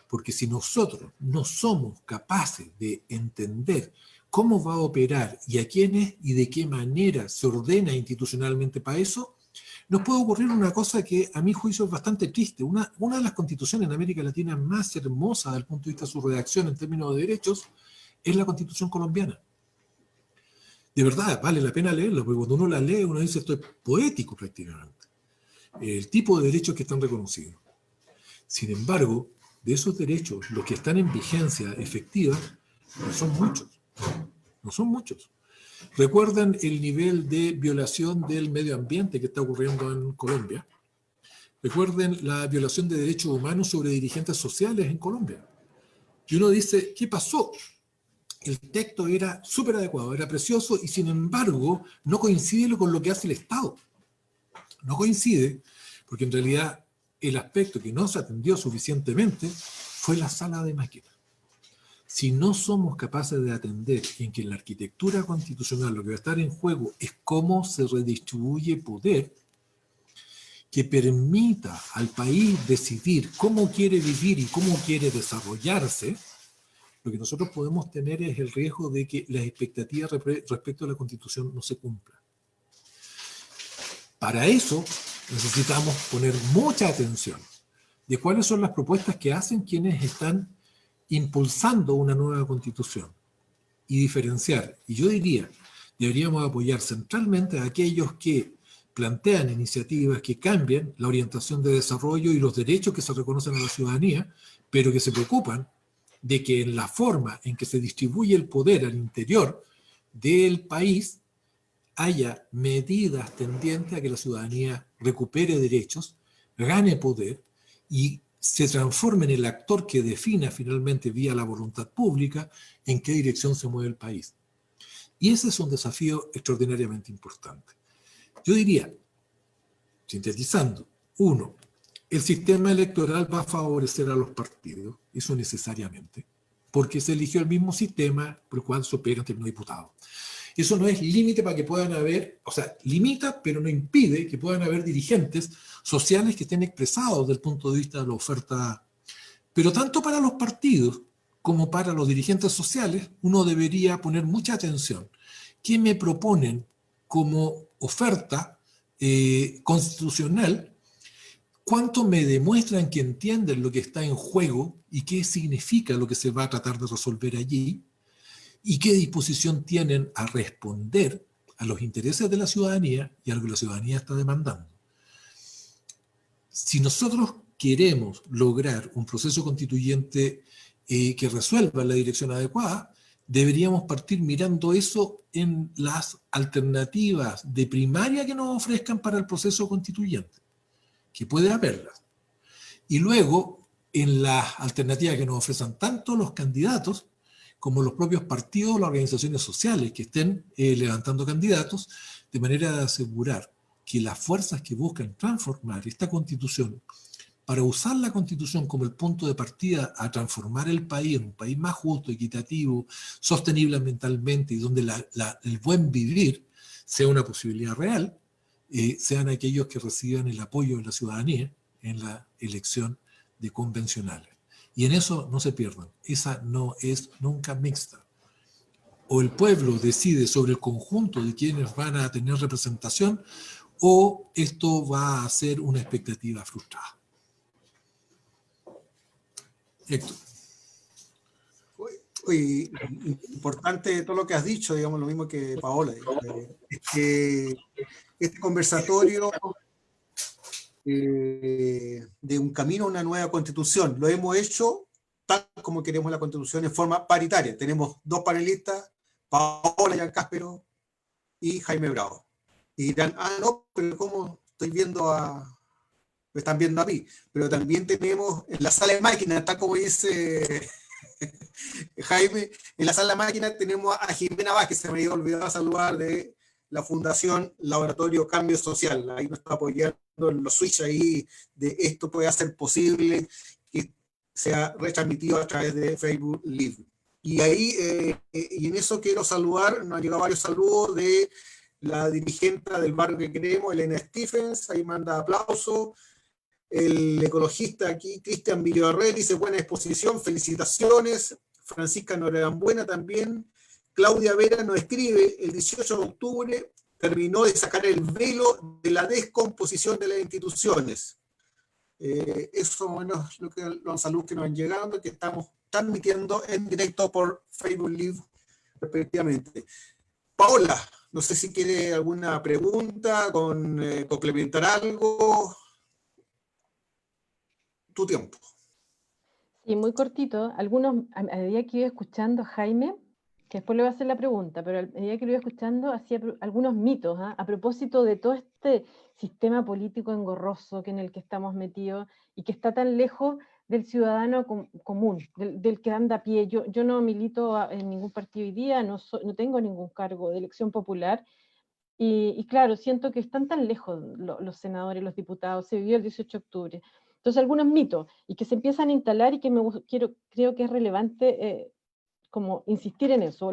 Porque si nosotros no somos capaces de entender cómo va a operar y a quiénes y de qué manera se ordena institucionalmente para eso, nos puede ocurrir una cosa que a mi juicio es bastante triste. Una de las constituciones en América Latina más hermosas desde el punto de vista de su redacción en términos de derechos es la Constitución colombiana. De verdad, vale la pena leerla, porque cuando uno la lee, uno dice esto es poético prácticamente. El tipo de derechos que están reconocidos. Sin embargo, de esos derechos, los que están en vigencia efectiva, no son muchos. No son muchos. ¿Recuerdan el nivel de violación del medio ambiente que está ocurriendo en Colombia? Recuerden la violación de derechos humanos sobre dirigentes sociales en Colombia. Y uno dice, ¿qué pasó? El texto era súper adecuado, era precioso y sin embargo no coincide con lo que hace el Estado. No coincide porque en realidad el aspecto que no se atendió suficientemente fue la sala de máquinas. Si no somos capaces de atender en que en la arquitectura constitucional lo que va a estar en juego es cómo se redistribuye poder, que permita al país decidir cómo quiere vivir y cómo quiere desarrollarse, lo que nosotros podemos tener es el riesgo de que las expectativas respecto a la Constitución no se cumplan. Para eso necesitamos poner mucha atención de cuáles son las propuestas que hacen quienes están impulsando una nueva Constitución y diferenciar. Y yo diría, deberíamos apoyar centralmente a aquellos que plantean iniciativas que cambien la orientación de desarrollo y los derechos que se reconocen a la ciudadanía, pero que se preocupan de que en la forma en que se distribuye el poder al interior del país haya medidas tendientes a que la ciudadanía recupere derechos, gane poder y se transforme en el actor que defina finalmente vía la voluntad pública en qué dirección se mueve el país. Y ese es un desafío extraordinariamente importante. Yo diría, sintetizando, uno, el sistema electoral va a favorecer a los partidos, eso necesariamente, porque se eligió el mismo sistema por el cual se opera en términos de diputados. Eso no es límite para que puedan haber, o sea, limita, pero no impide que puedan haber dirigentes sociales que estén expresados desde el punto de vista de la oferta. Pero tanto para los partidos como para los dirigentes sociales, uno debería poner mucha atención. ¿Qué me proponen como oferta constitucional? ¿Cuánto me demuestran que entienden lo que está en juego y qué significa lo que se va a tratar de resolver allí? ¿Y qué disposición tienen a responder a los intereses de la ciudadanía y a lo que la ciudadanía está demandando? Si nosotros queremos lograr un proceso constituyente que resuelva en la dirección adecuada, deberíamos partir mirando eso en las alternativas de primaria que nos ofrezcan para el proceso constituyente, que puede haberlas. Y luego, en las alternativas que nos ofrecen tanto los candidatos como los propios partidos o las organizaciones sociales que estén levantando candidatos, de manera de asegurar que las fuerzas que buscan transformar esta Constitución, para usar la Constitución como el punto de partida a transformar el país en un país más justo, equitativo, sostenible ambientalmente y donde el buen vivir sea una posibilidad real, sean aquellos que reciban el apoyo de la ciudadanía en la elección de convencionales. Y en eso no se pierdan, esa no es nunca mixta. O el pueblo decide sobre el conjunto de quienes van a tener representación, o esto va a ser una expectativa frustrada. Héctor. Oye, importante todo lo que has dicho, digamos lo mismo que Paola, es que este conversatorio de un camino a una nueva constitución lo hemos hecho tal como queremos la constitución en forma paritaria. Tenemos dos panelistas, Paola Giancáspero y Jaime Bravo. Y dirán, no, pero ¿cómo estoy viendo me están viendo a mí? Pero también tenemos en la sala de máquinas, tal como dice Jaime, en la sala de máquinas tenemos a Jimena Vázquez, se me había olvidado saludar, de la Fundación Laboratorio Cambio Social. Ahí nos está apoyando en los switch ahí de esto puede ser posible que sea retransmitido a través de Facebook Live. Y ahí, y en eso quiero saludar, nos han llegado varios saludos de la dirigente del barrio que queremos, Elena Stephens, ahí manda aplauso. El ecologista aquí, Cristian Villarreal, dice buena exposición, felicitaciones. Francisca Norambuena también, Claudia Vera nos escribe, el 18 de octubre terminó de sacar el velo de la descomposición de las instituciones. Eso, bueno, es lo que, los saludos que nos han llegado, que estamos transmitiendo en directo por Facebook Live, respectivamente. Paola, no sé si quiere alguna pregunta, complementar algo. Tu tiempo. Sí, muy cortito. Algunos, a medida que iba escuchando a Jaime, que después le voy a hacer la pregunta, pero a medida que lo iba escuchando, hacía algunos mitos, ¿ah? A propósito de todo este sistema político engorroso en el que estamos metidos y que está tan lejos del ciudadano común, del que anda a pie. Yo no milito en ningún partido hoy día, no tengo ningún cargo de elección popular, y claro, siento que están tan lejos los senadores, los diputados, se vivió el 18 de octubre. Entonces, algunos mitos, y que se empiezan a instalar y que creo que es relevante como insistir en eso.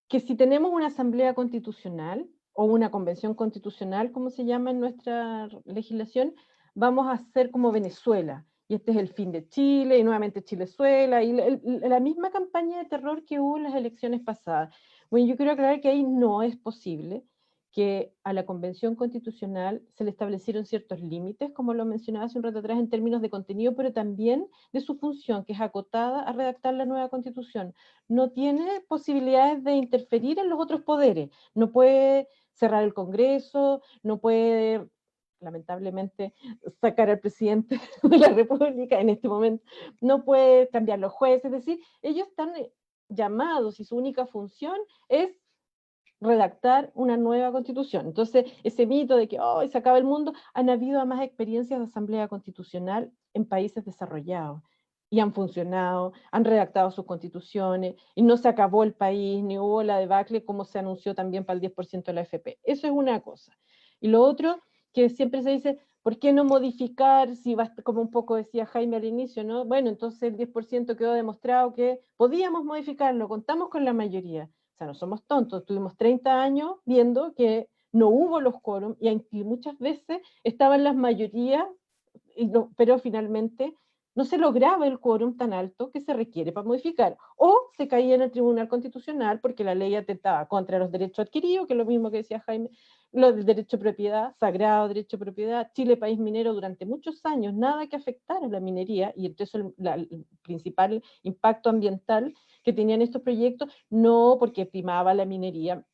Que si tenemos una asamblea constitucional, o una convención constitucional, como se llama en nuestra legislación, vamos a ser como Venezuela, y este es el fin de Chile, y nuevamente Chilezuela, y la misma campaña de terror que hubo en las elecciones pasadas. Bueno, yo quiero aclarar que ahí no es posible, que a la Convención Constitucional se le establecieron ciertos límites, como lo mencionaba hace un rato atrás, en términos de contenido, pero también de su función, que es acotada a redactar la nueva Constitución. No tiene posibilidades de interferir en los otros poderes, no puede cerrar el Congreso, no puede, lamentablemente, sacar al presidente de la República en este momento, no puede cambiar los jueces, es decir, ellos están llamados y su única función es redactar una nueva constitución. Entonces, ese mito de que hoy se acaba el mundo, han habido más experiencias de asamblea constitucional en países desarrollados y han funcionado, han redactado sus constituciones y no se acabó el país, ni hubo la debacle como se anunció también para el 10% de la AFP. Eso es una cosa. Y lo otro, que siempre se dice, ¿por qué no modificar? Si va, como un poco decía Jaime al inicio, ¿no? Bueno, entonces el 10% quedó demostrado que podíamos modificarlo, contamos con la mayoría. O sea, no somos tontos, tuvimos 30 años viendo que no hubo los quórum y muchas veces estaban las mayorías, pero finalmente no se lograba el quórum tan alto que se requiere para modificar. O se caía en el Tribunal Constitucional porque la ley atentaba contra los derechos adquiridos, que es lo mismo que decía Jaime, lo del derecho de propiedad, sagrado derecho de propiedad. Chile, país minero, durante muchos años, nada que afectara a la minería, y entre eso el principal impacto ambiental que tenían estos proyectos, no porque primaba la minería.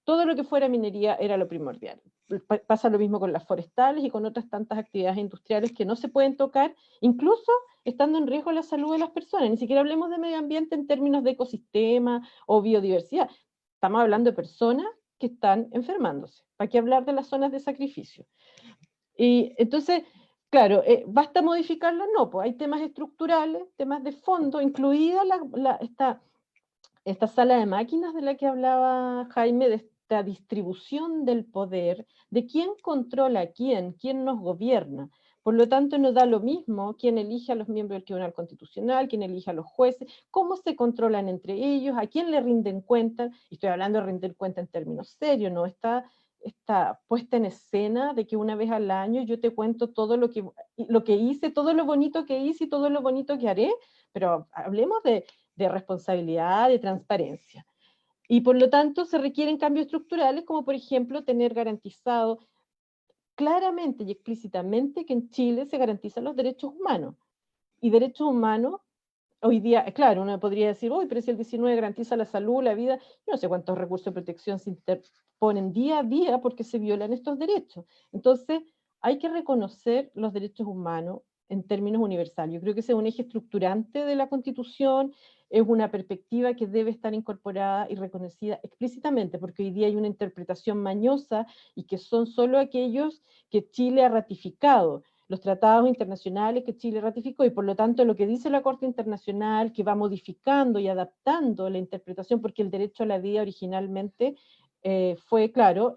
Todo lo que fuera minería era lo primordial. Pasa lo mismo con las forestales y con otras tantas actividades industriales que no se pueden tocar, incluso estando en riesgo la salud de las personas. Ni siquiera hablemos de medio ambiente en términos de ecosistema o biodiversidad. Estamos hablando de personas que están enfermándose. ¿Para qué hablar de las zonas de sacrificio? Y entonces, claro, ¿basta modificarla? No, pues hay temas estructurales, temas de fondo, incluida esta sala de máquinas de la que hablaba Jaime, de esta distribución del poder, de quién controla a quién nos gobierna. Por lo tanto, nos da lo mismo quién elige a los miembros del Tribunal Constitucional, quién elige a los jueces, cómo se controlan entre ellos, a quién le rinden cuenta, y estoy hablando de rendir cuenta en términos serios, no esta puesta en escena de que una vez al año yo te cuento todo lo que hice, todo lo bonito que hice y todo lo bonito que haré, pero hablemos de responsabilidad, de transparencia. Y por lo tanto se requieren cambios estructurales, como por ejemplo tener garantizado claramente y explícitamente que en Chile se garantizan los derechos humanos. Y derechos humanos, hoy día, claro, uno podría decir, uy, pero si el 19 garantiza la salud, la vida, yo no sé cuántos recursos de protección se interponen día a día porque se violan estos derechos. Entonces, hay que reconocer los derechos humanos en términos universales. Yo creo que ese es un eje estructurante de la Constitución, es una perspectiva que debe estar incorporada y reconocida explícitamente, porque hoy día hay una interpretación mañosa y que son solo aquellos que Chile ha ratificado, los tratados internacionales que Chile ratificó, y por lo tanto lo que dice la Corte Internacional, que va modificando y adaptando la interpretación, porque el derecho a la vida originalmente fue, claro,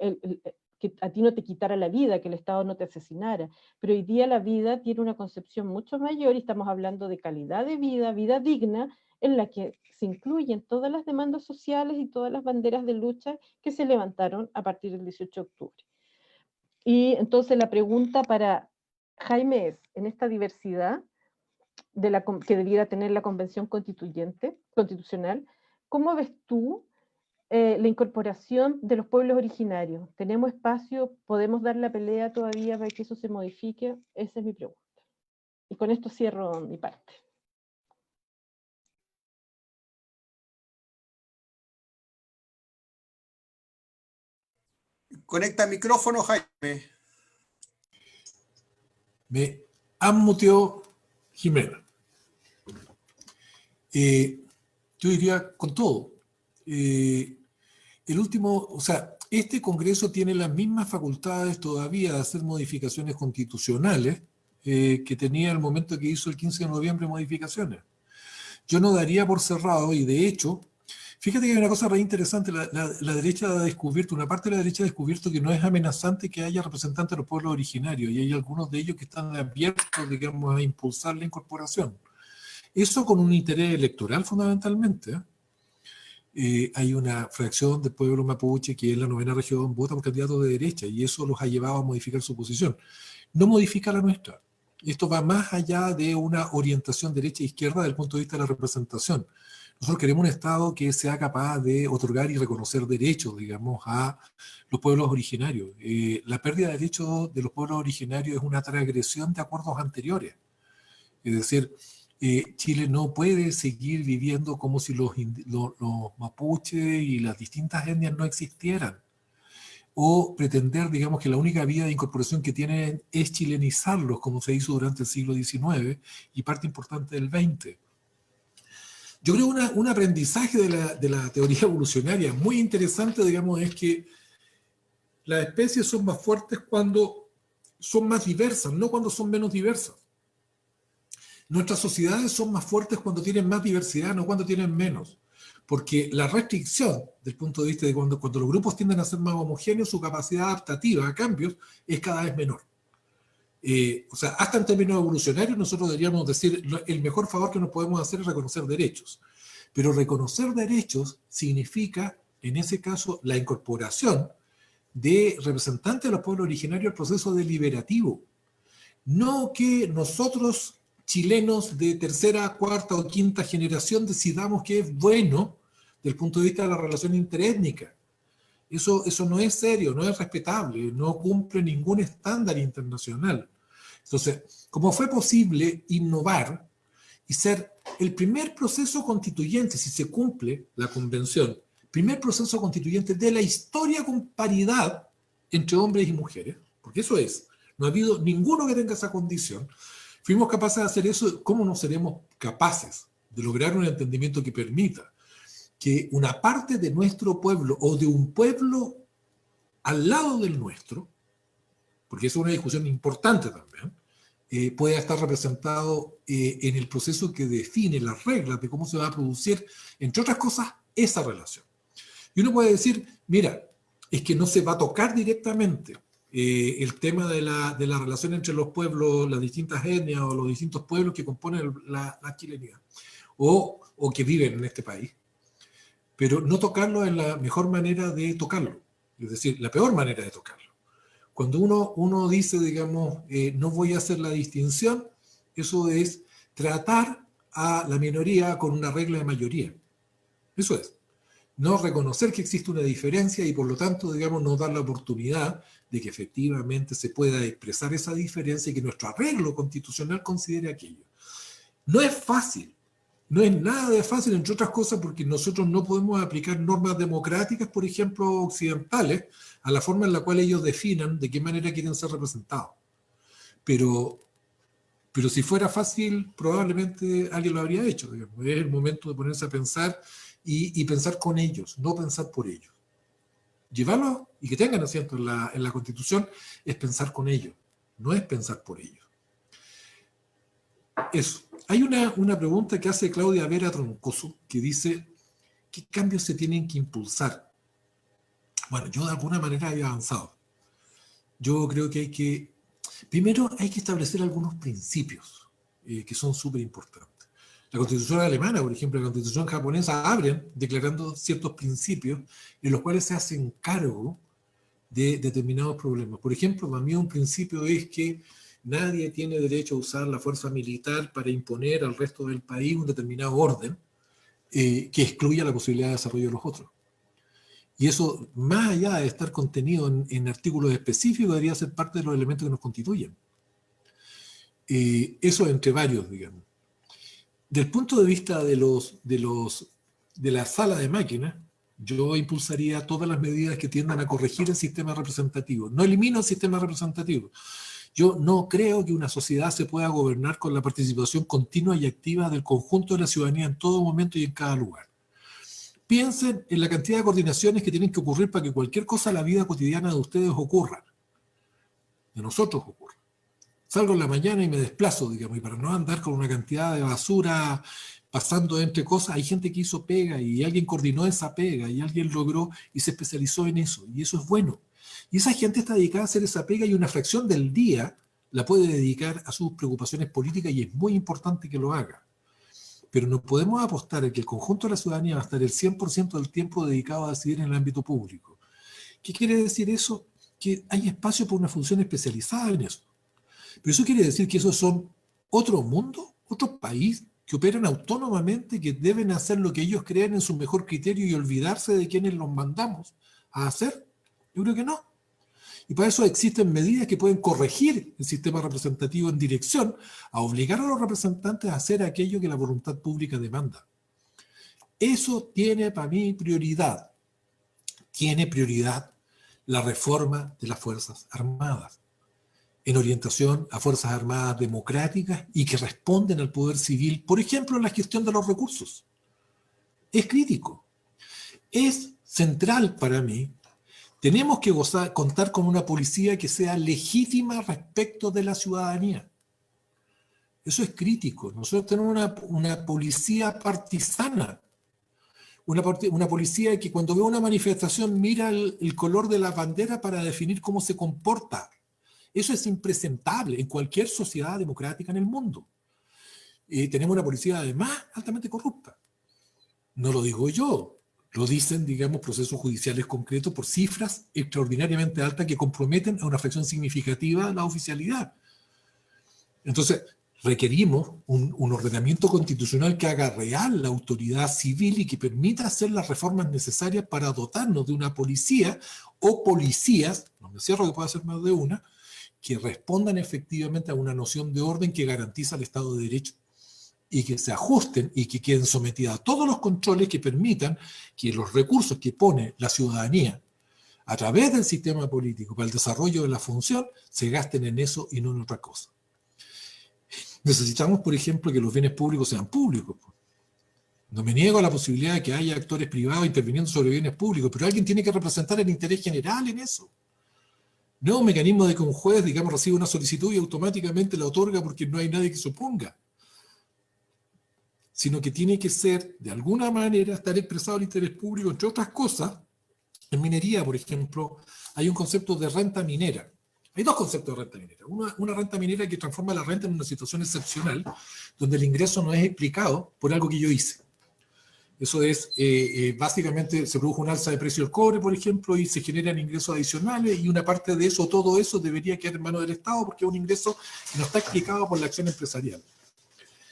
que a ti no te quitara la vida, que el Estado no te asesinara, pero hoy día la vida tiene una concepción mucho mayor y estamos hablando de calidad de vida, vida digna, en la que se incluyen todas las demandas sociales y todas las banderas de lucha que se levantaron a partir del 18 de octubre. Y entonces la pregunta para Jaime es, en esta diversidad que debiera tener la Convención Constitucional, ¿cómo ves tú la incorporación de los pueblos originarios? ¿Tenemos espacio? ¿Podemos dar la pelea todavía para que eso se modifique? Esa es mi pregunta. Y con esto cierro mi parte. Conecta micrófono, Jaime. Me han muteado Jimena. Yo diría con todo. El último, o sea, este Congreso tiene las mismas facultades todavía de hacer modificaciones constitucionales que tenía el momento que hizo el 15 de noviembre modificaciones. Yo no daría por cerrado, y de hecho, fíjate que hay una cosa re interesante, la derecha ha descubierto, una parte de la derecha ha descubierto que no es amenazante que haya representantes de los pueblos originarios, y hay algunos de ellos que están abiertos, digamos, a impulsar la incorporación. Eso con un interés electoral fundamentalmente, hay una fracción del pueblo mapuche que es la 9ª región, vota por candidatos de derecha y eso los ha llevado a modificar su posición. No modifica la nuestra. Esto va más allá de una orientación derecha-izquierda desde el punto de vista de la representación. Nosotros queremos un Estado que sea capaz de otorgar y reconocer derechos, digamos, a los pueblos originarios. La pérdida de derechos de los pueblos originarios es una transgresión de acuerdos anteriores. Es decir, Chile no puede seguir viviendo como si los mapuches y las distintas etnias no existieran. O pretender, digamos, que la única vía de incorporación que tienen es chilenizarlos, como se hizo durante el siglo XIX y parte importante del XX. Yo creo que un aprendizaje de la teoría evolucionaria muy interesante, digamos, es que las especies son más fuertes cuando son más diversas, no cuando son menos diversas. Nuestras sociedades son más fuertes cuando tienen más diversidad, no cuando tienen menos. Porque la restricción, del punto de vista de cuando los grupos tienden a ser más homogéneos, su capacidad adaptativa a cambios es cada vez menor. O sea, hasta en términos evolucionarios, nosotros deberíamos decir, el mejor favor que nos podemos hacer es reconocer derechos. Pero reconocer derechos significa, en ese caso, la incorporación de representantes de los pueblos originarios al proceso deliberativo. No que nosotros, chilenos de tercera, cuarta o quinta generación, decidamos que es bueno desde el punto de vista de la relación interétnica. Eso no es serio, no es respetable, no cumple ningún estándar internacional. Entonces, ¿cómo fue posible innovar y ser el primer proceso constituyente, si se cumple la convención, primer proceso constituyente de la historia con paridad entre hombres y mujeres? Porque eso es. No ha habido ninguno que tenga esa condición. Fuimos capaces de hacer eso. ¿Cómo no seremos capaces de lograr un entendimiento que permita que una parte de nuestro pueblo o de un pueblo al lado del nuestro, porque eso es una discusión importante también, pueda estar representado en el proceso que define las reglas de cómo se va a producir, entre otras cosas, esa relación? Y uno puede decir, mira, es que no se va a tocar directamente el tema de la relación entre los pueblos, las distintas etnias o los distintos pueblos que componen la chilenidad o que viven en este país. Pero no tocarlo es la mejor manera de tocarlo, es decir, la peor manera de tocarlo. Cuando uno dice, digamos, no voy a hacer la distinción, eso es tratar a la minoría con una regla de mayoría. Eso es. No reconocer que existe una diferencia y por lo tanto, digamos, no dar la oportunidad de que efectivamente se pueda expresar esa diferencia y que nuestro arreglo constitucional considere aquello. No es fácil, no es nada de fácil, entre otras cosas, porque nosotros no podemos aplicar normas democráticas, por ejemplo, occidentales, a la forma en la cual ellos definan de qué manera quieren ser representados. Pero si fuera fácil, probablemente alguien lo habría hecho. Digamos. Es el momento de ponerse a pensar y pensar con ellos, no pensar por ellos. Llevarlos y que tengan asiento en la Constitución es pensar con ellos, no es pensar por ellos. Eso. Hay una pregunta que hace Claudia Vera Troncoso que dice, ¿qué cambios se tienen que impulsar? Bueno, yo de alguna manera he avanzado. Yo creo que primero hay que establecer algunos principios que son súper importantes. La Constitución alemana, por ejemplo, la Constitución japonesa abren declarando ciertos principios en los cuales se hacen cargo de determinados problemas. Por ejemplo, para mí un principio es que nadie tiene derecho a usar la fuerza militar para imponer al resto del país un determinado orden, que excluya la posibilidad de desarrollo de los otros. Y eso, más allá de estar contenido en artículos específicos, debería ser parte de los elementos que nos constituyen. Eso entre varios, digamos. Del punto de vista de la sala de máquinas, yo impulsaría todas las medidas que tiendan a corregir el sistema representativo. No elimino el sistema representativo. Yo no creo que una sociedad se pueda gobernar con la participación continua y activa del conjunto de la ciudadanía en todo momento y en cada lugar. Piensen en la cantidad de coordinaciones que tienen que ocurrir para que cualquier cosa en la vida cotidiana de ustedes ocurra. De nosotros ocurra. Salgo en la mañana y me desplazo, digamos, y para no andar con una cantidad de basura pasando entre cosas, hay gente que hizo pega y alguien coordinó esa pega y alguien logró y se especializó en eso, y eso es bueno. Y esa gente está dedicada a hacer esa pega y una fracción del día la puede dedicar a sus preocupaciones políticas y es muy importante que lo haga. Pero no podemos apostar a que el conjunto de la ciudadanía va a estar el 100% del tiempo dedicado a decidir en el ámbito público. ¿Qué quiere decir eso? Que hay espacio para una función especializada en eso. Pero eso quiere decir que esos son otro mundo, otro país, que operan autónomamente, que deben hacer lo que ellos creen en su mejor criterio y olvidarse de quienes los mandamos a hacer. Yo creo que no. Y para eso existen medidas que pueden corregir el sistema representativo en dirección a obligar a los representantes a hacer aquello que la voluntad pública demanda. Eso tiene para mí prioridad. Tiene prioridad la reforma de las Fuerzas Armadas, en orientación a Fuerzas Armadas democráticas y que responden al poder civil, por ejemplo, en la gestión de los recursos. Es crítico. Es central para mí. Tenemos que contar con una policía que sea legítima respecto de la ciudadanía. Eso es crítico. Nosotros tenemos una policía partisana. Una policía que cuando ve una manifestación mira el color de la bandera para definir cómo se comporta. Eso es impresentable en cualquier sociedad democrática en el mundo. Tenemos una policía además altamente corrupta. No lo digo yo. Lo dicen, digamos, procesos judiciales concretos por cifras extraordinariamente altas que comprometen a una fracción significativa de la oficialidad. Entonces, requerimos un ordenamiento constitucional que haga real la autoridad civil y que permita hacer las reformas necesarias para dotarnos de una policía o policías, no me cierro que pueda ser más de una, que respondan efectivamente a una noción de orden que garantiza el Estado de Derecho y que se ajusten y que queden sometidas a todos los controles que permitan que los recursos que pone la ciudadanía a través del sistema político para el desarrollo de la función se gasten en eso y no en otra cosa. Necesitamos, por ejemplo, que los bienes públicos sean públicos. No me niego a la posibilidad de que haya actores privados interviniendo sobre bienes públicos, pero alguien tiene que representar el interés general en eso. No es un mecanismo de que un juez, digamos, recibe una solicitud y automáticamente la otorga porque no hay nadie que se oponga, sino que tiene que ser, de alguna manera, estar expresado el interés público, entre otras cosas. En minería, por ejemplo, hay un concepto de renta minera. Hay dos conceptos de renta minera. Una renta minera que transforma la renta en una situación excepcional, donde el ingreso no es explicado por algo que yo hice. Eso es, básicamente, se produjo un alza de precio del cobre, por ejemplo, y se generan ingresos adicionales, y una parte de eso, todo eso, debería quedar en manos del Estado, porque es un ingreso que no está explicado por la acción empresarial.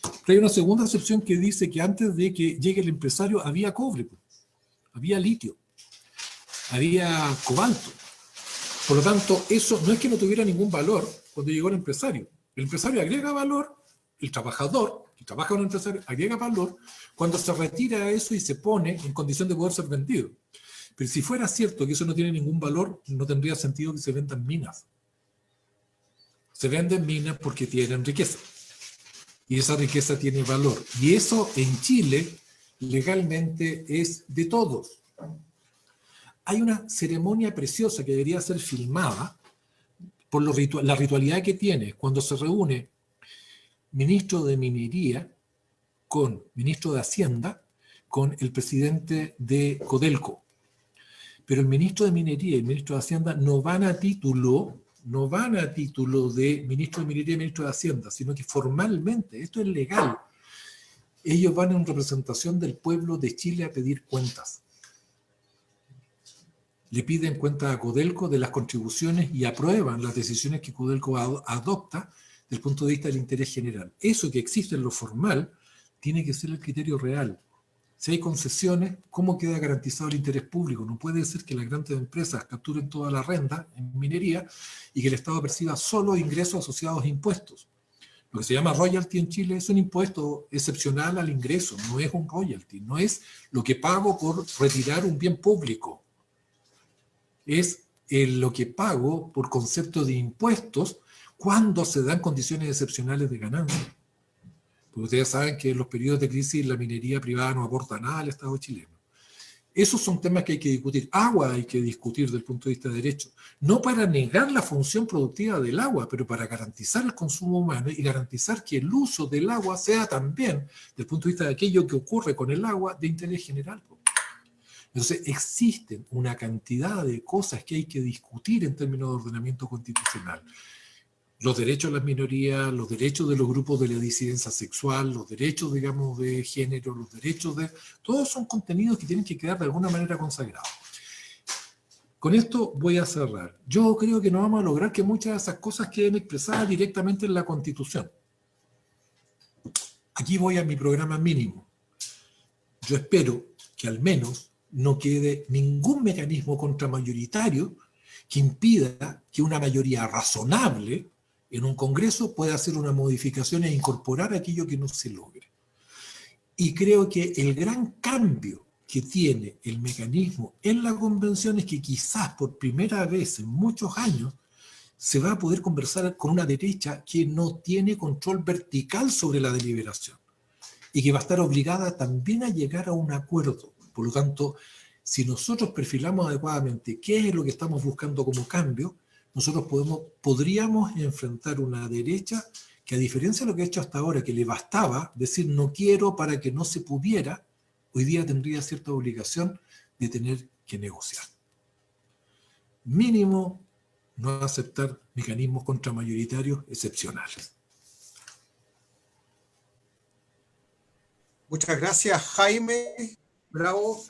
Pero hay una segunda excepción que dice que antes de que llegue el empresario había cobre, había litio, había cobalto. Por lo tanto, eso no es que no tuviera ningún valor cuando llegó el empresario. El empresario agrega valor, el trabajador que trabaja con el empresario agrega valor cuando se retira eso y se pone en condición de poder ser vendido. Pero si fuera cierto que eso no tiene ningún valor, no tendría sentido que se vendan minas. Se venden minas porque tienen riqueza. Y esa riqueza tiene valor. Y eso en Chile legalmente es de todos. Hay una ceremonia preciosa que debería ser filmada por la ritualidad que tiene cuando se reúne ministro de Minería con ministro de Hacienda con el presidente de Codelco. Pero el ministro de Minería y el ministro de Hacienda no van a título de ministro de Minería y ministro de Hacienda, sino que formalmente, esto es legal, ellos van en representación del pueblo de Chile a pedir cuentas. Le piden cuentas a Codelco de las contribuciones y aprueban las decisiones que Codelco adopta desde el punto de vista del interés general. Eso que existe en lo formal tiene que ser el criterio real. Si hay concesiones, ¿cómo queda garantizado el interés público? No puede ser que las grandes empresas capturen toda la renta en minería y que el Estado perciba solo ingresos asociados a impuestos. Lo que se llama royalty en Chile es un impuesto excepcional al ingreso, no es un royalty, no es lo que pago por retirar un bien público. Es lo que pago por concepto de impuestos cuando se dan condiciones excepcionales de ganancia. Porque ustedes saben que en los periodos de crisis la minería privada no aporta nada al Estado chileno. Esos son temas que hay que discutir. Agua hay que discutir desde el punto de vista de derecho. No para negar la función productiva del agua, pero para garantizar el consumo humano y garantizar que el uso del agua sea también, desde el punto de vista de aquello que ocurre con el agua, de interés general. Entonces, existen una cantidad de cosas que hay que discutir en términos de ordenamiento constitucional. Los derechos de las minorías, los derechos de los grupos de la disidencia sexual, los derechos, digamos, de género, los derechos de... Todos son contenidos que tienen que quedar de alguna manera consagrados. Con esto voy a cerrar. Yo creo que no vamos a lograr que muchas de esas cosas queden expresadas directamente en la Constitución. Aquí voy a mi programa mínimo. Yo espero que al menos no quede ningún mecanismo contramayoritario que impida que una mayoría razonable en un Congreso pueda hacer una modificación e incorporar aquello que no se logre. Y creo que el gran cambio que tiene el mecanismo en la Convención es que quizás por primera vez en muchos años se va a poder conversar con una derecha que no tiene control vertical sobre la deliberación y que va a estar obligada también a llegar a un acuerdo. Por lo tanto, si nosotros perfilamos adecuadamente qué es lo que estamos buscando como cambio, nosotros podríamos enfrentar una derecha que, a diferencia de lo que ha hecho hasta ahora, que le bastaba decir no quiero para que no se pudiera, hoy día tendría cierta obligación de tener que negociar. Mínimo, no aceptar mecanismos contramayoritarios excepcionales. Muchas gracias, Jaime. Bravo.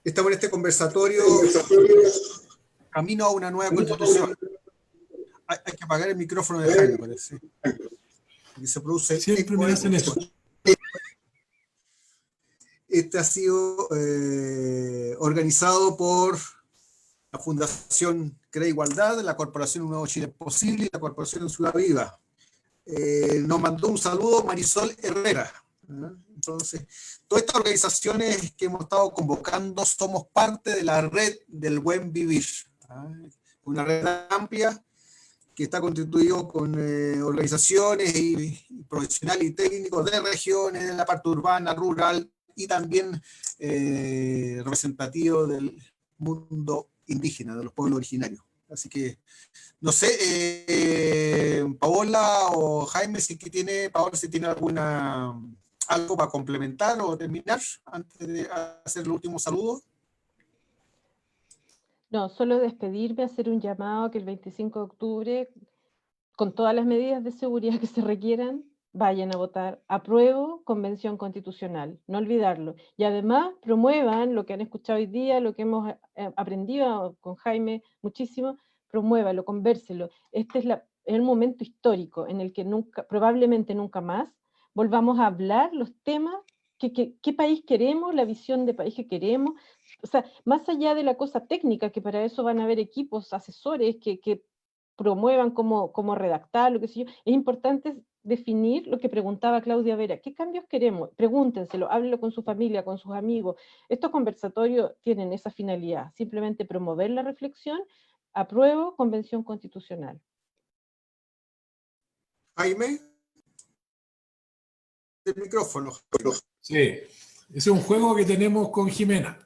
Estamos en este conversatorio camino a una nueva constitución. Hay que apagar el micrófono de Jaime, parece. Y se produce siempre me hacen eso. Este ha sido organizado por la Fundación Crea Igualdad, la Corporación Un Nuevo Chile Posible y la Corporación Ciudad Viva. Nos mandó un saludo Marisol Herrera. Entonces, todas estas organizaciones que hemos estado convocando somos parte de la red del buen vivir. Una red amplia que está constituido con organizaciones y profesionales y técnicos de regiones, de la parte urbana, rural y también representativo del mundo indígena, de los pueblos originarios. Así que, no sé, Paola o Jaime, si tiene algo para complementar o terminar antes de hacer el último saludo. No, solo despedirme, hacer un llamado a que el 25 de octubre, con todas las medidas de seguridad que se requieran, vayan a votar apruebo Convención Constitucional, no olvidarlo. Y además promuevan lo que han escuchado hoy día, lo que hemos aprendido con Jaime muchísimo, promuévalo, convérselo. Este es el momento histórico en el que probablemente nunca más volvamos a hablar los temas, qué país queremos, la visión de país que queremos. O sea, más allá de la cosa técnica, que para eso van a haber equipos asesores que promuevan cómo redactar, lo que sé yo, es importante definir lo que preguntaba Claudia Vera, ¿qué cambios queremos? Pregúntenselo, háblenlo con su familia, con sus amigos. Estos conversatorios tienen esa finalidad, simplemente promover la reflexión. Apruebo Convención Constitucional. Jaime, el micrófono. Sí, ese es un juego que tenemos con Jimena.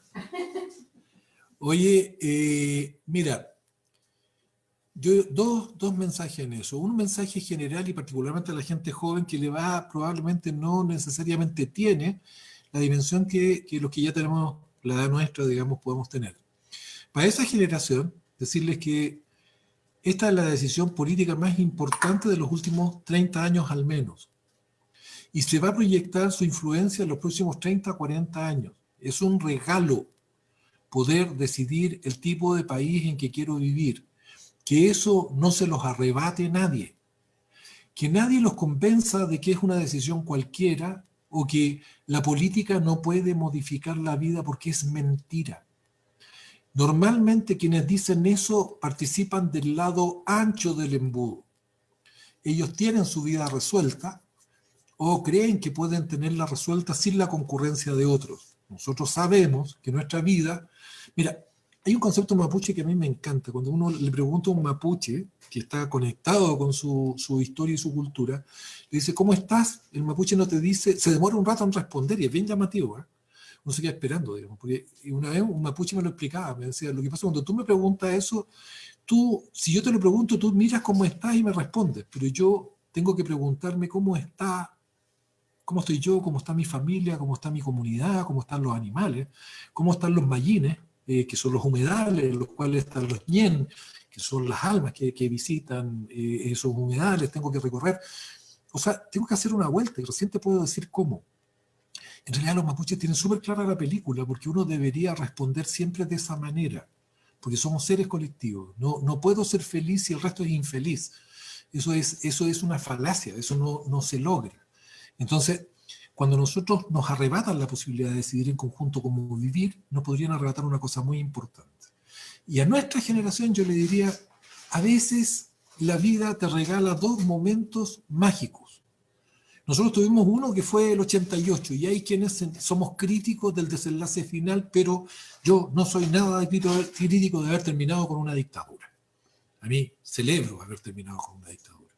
Oye, mira, yo dos mensajes en eso. Un mensaje general y particularmente a la gente joven que probablemente no necesariamente tiene la dimensión que los que ya tenemos la edad nuestra, digamos, podemos tener. Para esa generación, decirles que esta es la decisión política más importante de los últimos 30 años al menos. Y se va a proyectar su influencia en los próximos 30, 40 años. Es un regalo poder decidir el tipo de país en que quiero vivir. Que eso no se los arrebate nadie. Que nadie los convenza de que es una decisión cualquiera o que la política no puede modificar la vida porque es mentira. Normalmente quienes dicen eso participan del lado ancho del embudo. Ellos tienen su vida resuelta o creen que pueden tenerla resuelta sin la concurrencia de otros. Nosotros sabemos que nuestra vida... Mira, hay un concepto mapuche que a mí me encanta. Cuando uno le pregunta a un mapuche que está conectado con su historia y su cultura, le dice, ¿cómo estás? El mapuche no te dice, se demora un rato en responder y es bien llamativo, ¿eh? Uno se queda esperando, digamos. Porque una vez un mapuche me lo explicaba, me decía, lo que pasa cuando tú me preguntas eso, si yo te lo pregunto, tú miras cómo estás y me respondes, pero yo tengo que preguntarme cómo está, cómo estoy yo, cómo está mi familia, cómo está mi comunidad, cómo están los animales, cómo están los mayines, que son los humedales, en los cuales están los ñen, que son las almas que visitan esos humedales, tengo que recorrer. O sea, tengo que hacer una vuelta y recién te puedo decir cómo. En realidad los mapuches tienen súper clara la película porque uno debería responder siempre de esa manera, porque somos seres colectivos. No puedo ser feliz si el resto es infeliz. Eso es una falacia, eso no se logra. Entonces, cuando nosotros nos arrebatan la posibilidad de decidir en conjunto cómo vivir, nos podrían arrebatar una cosa muy importante. Y a nuestra generación yo le diría, a veces la vida te regala dos momentos mágicos. Nosotros tuvimos uno que fue el 88 y hay quienes somos críticos del desenlace final, pero yo no soy nada crítico de haber terminado con una dictadura. A mí celebro haber terminado con una dictadura.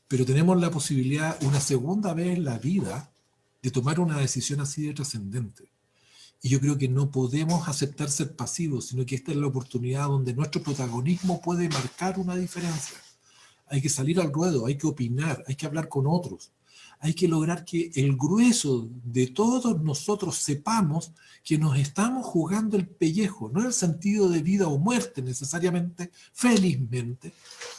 Pero tenemos la posibilidad una segunda vez en la vida de tomar una decisión así de trascendente. Y yo creo que no podemos aceptar ser pasivos, sino que esta es la oportunidad donde nuestro protagonismo puede marcar una diferencia. Hay que salir al ruedo, hay que opinar, hay que hablar con otros. Hay que lograr que el grueso de todos nosotros sepamos que nos estamos jugando el pellejo, no en el sentido de vida o muerte necesariamente, felizmente,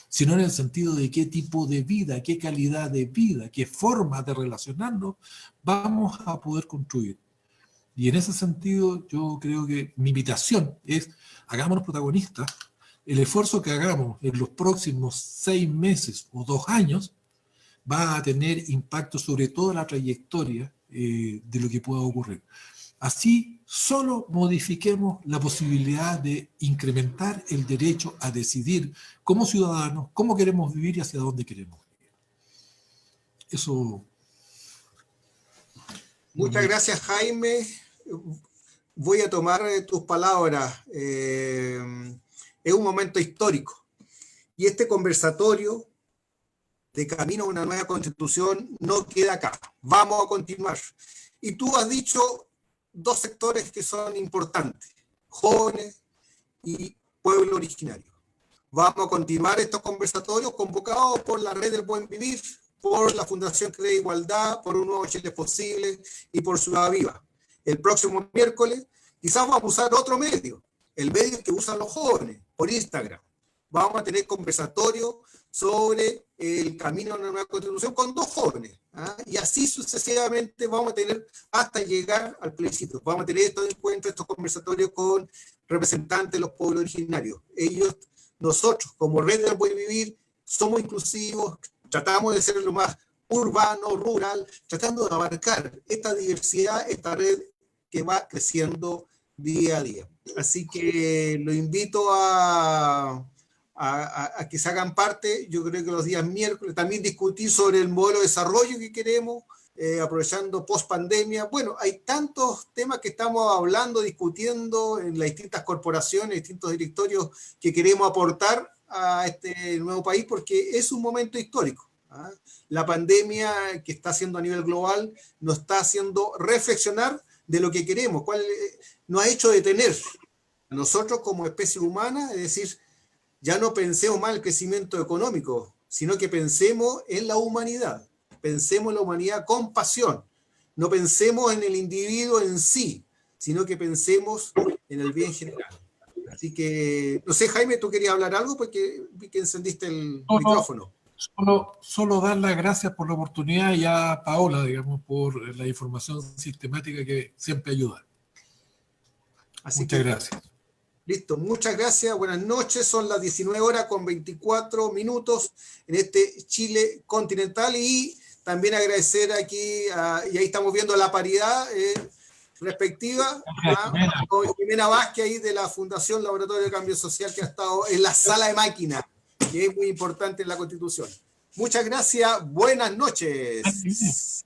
sino en el sentido de qué tipo de vida, qué calidad de vida, qué forma de relacionarnos vamos a poder construir. Y en ese sentido yo creo que mi invitación es, hagámonos protagonistas, el esfuerzo que hagamos en los próximos 6 meses o 2 años va a tener impacto sobre toda la trayectoria de lo que pueda ocurrir. Así, solo modifiquemos la posibilidad de incrementar el derecho a decidir como ciudadanos cómo queremos vivir y hacia dónde queremos vivir. Eso. Muchas gracias, Jaime. Voy a tomar tus palabras. Es un momento histórico. Y este conversatorio de camino a una nueva constitución no queda acá. Vamos a continuar. Y tú has dicho dos sectores que son importantes, jóvenes y pueblo originario. Vamos a continuar estos conversatorios convocados por la Red del Buen Vivir, por la Fundación Crea Igualdad, por Un Nuevo Chile Posible y por Ciudad Viva. El próximo miércoles quizás vamos a usar otro medio, el medio que usan los jóvenes, por Instagram. Vamos a tener conversatorios sobre el camino a una nueva constitución con dos jóvenes, ¿ah? Y así sucesivamente vamos a tener hasta llegar al plebiscito. Vamos a tener estos encuentros, estos conversatorios con representantes de los pueblos originarios. Nosotros, como Red del Buen Vivir, somos inclusivos, tratamos de ser lo más urbano, rural, tratando de abarcar esta diversidad, esta red que va creciendo día a día. Así que lo invito a que se hagan parte. Yo creo que los días miércoles también discutir sobre el modelo de desarrollo que queremos, aprovechando post pandemia. Bueno, hay tantos temas que estamos hablando, discutiendo en las distintas corporaciones, distintos directorios que queremos aportar a este nuevo país, porque es un momento histórico, ¿ah? La pandemia que está haciendo a nivel global nos está haciendo reflexionar de lo que queremos, cuál nos ha hecho detener a nosotros como especie humana, es decir, ya no pensemos más en el crecimiento económico, sino que pensemos en la humanidad. Pensemos en la humanidad con pasión. No pensemos en el individuo en sí, sino que pensemos en el bien general. Así que, no sé, Jaime, ¿tú querías hablar algo? Porque vi que encendiste el micrófono. Solo dar las gracias por la oportunidad y a Paola, digamos, por la información sistemática que siempre ayuda. Muchas gracias. Listo, muchas gracias, buenas noches, son las 19 horas con 24 minutos en este Chile continental y También agradecer aquí, y ahí estamos viendo la paridad respectiva, a Jimena Vázquez ahí de la Fundación Laboratorio de Cambio Social, que ha estado en la sala de máquinas, que es muy importante en la Constitución. Muchas gracias, buenas noches.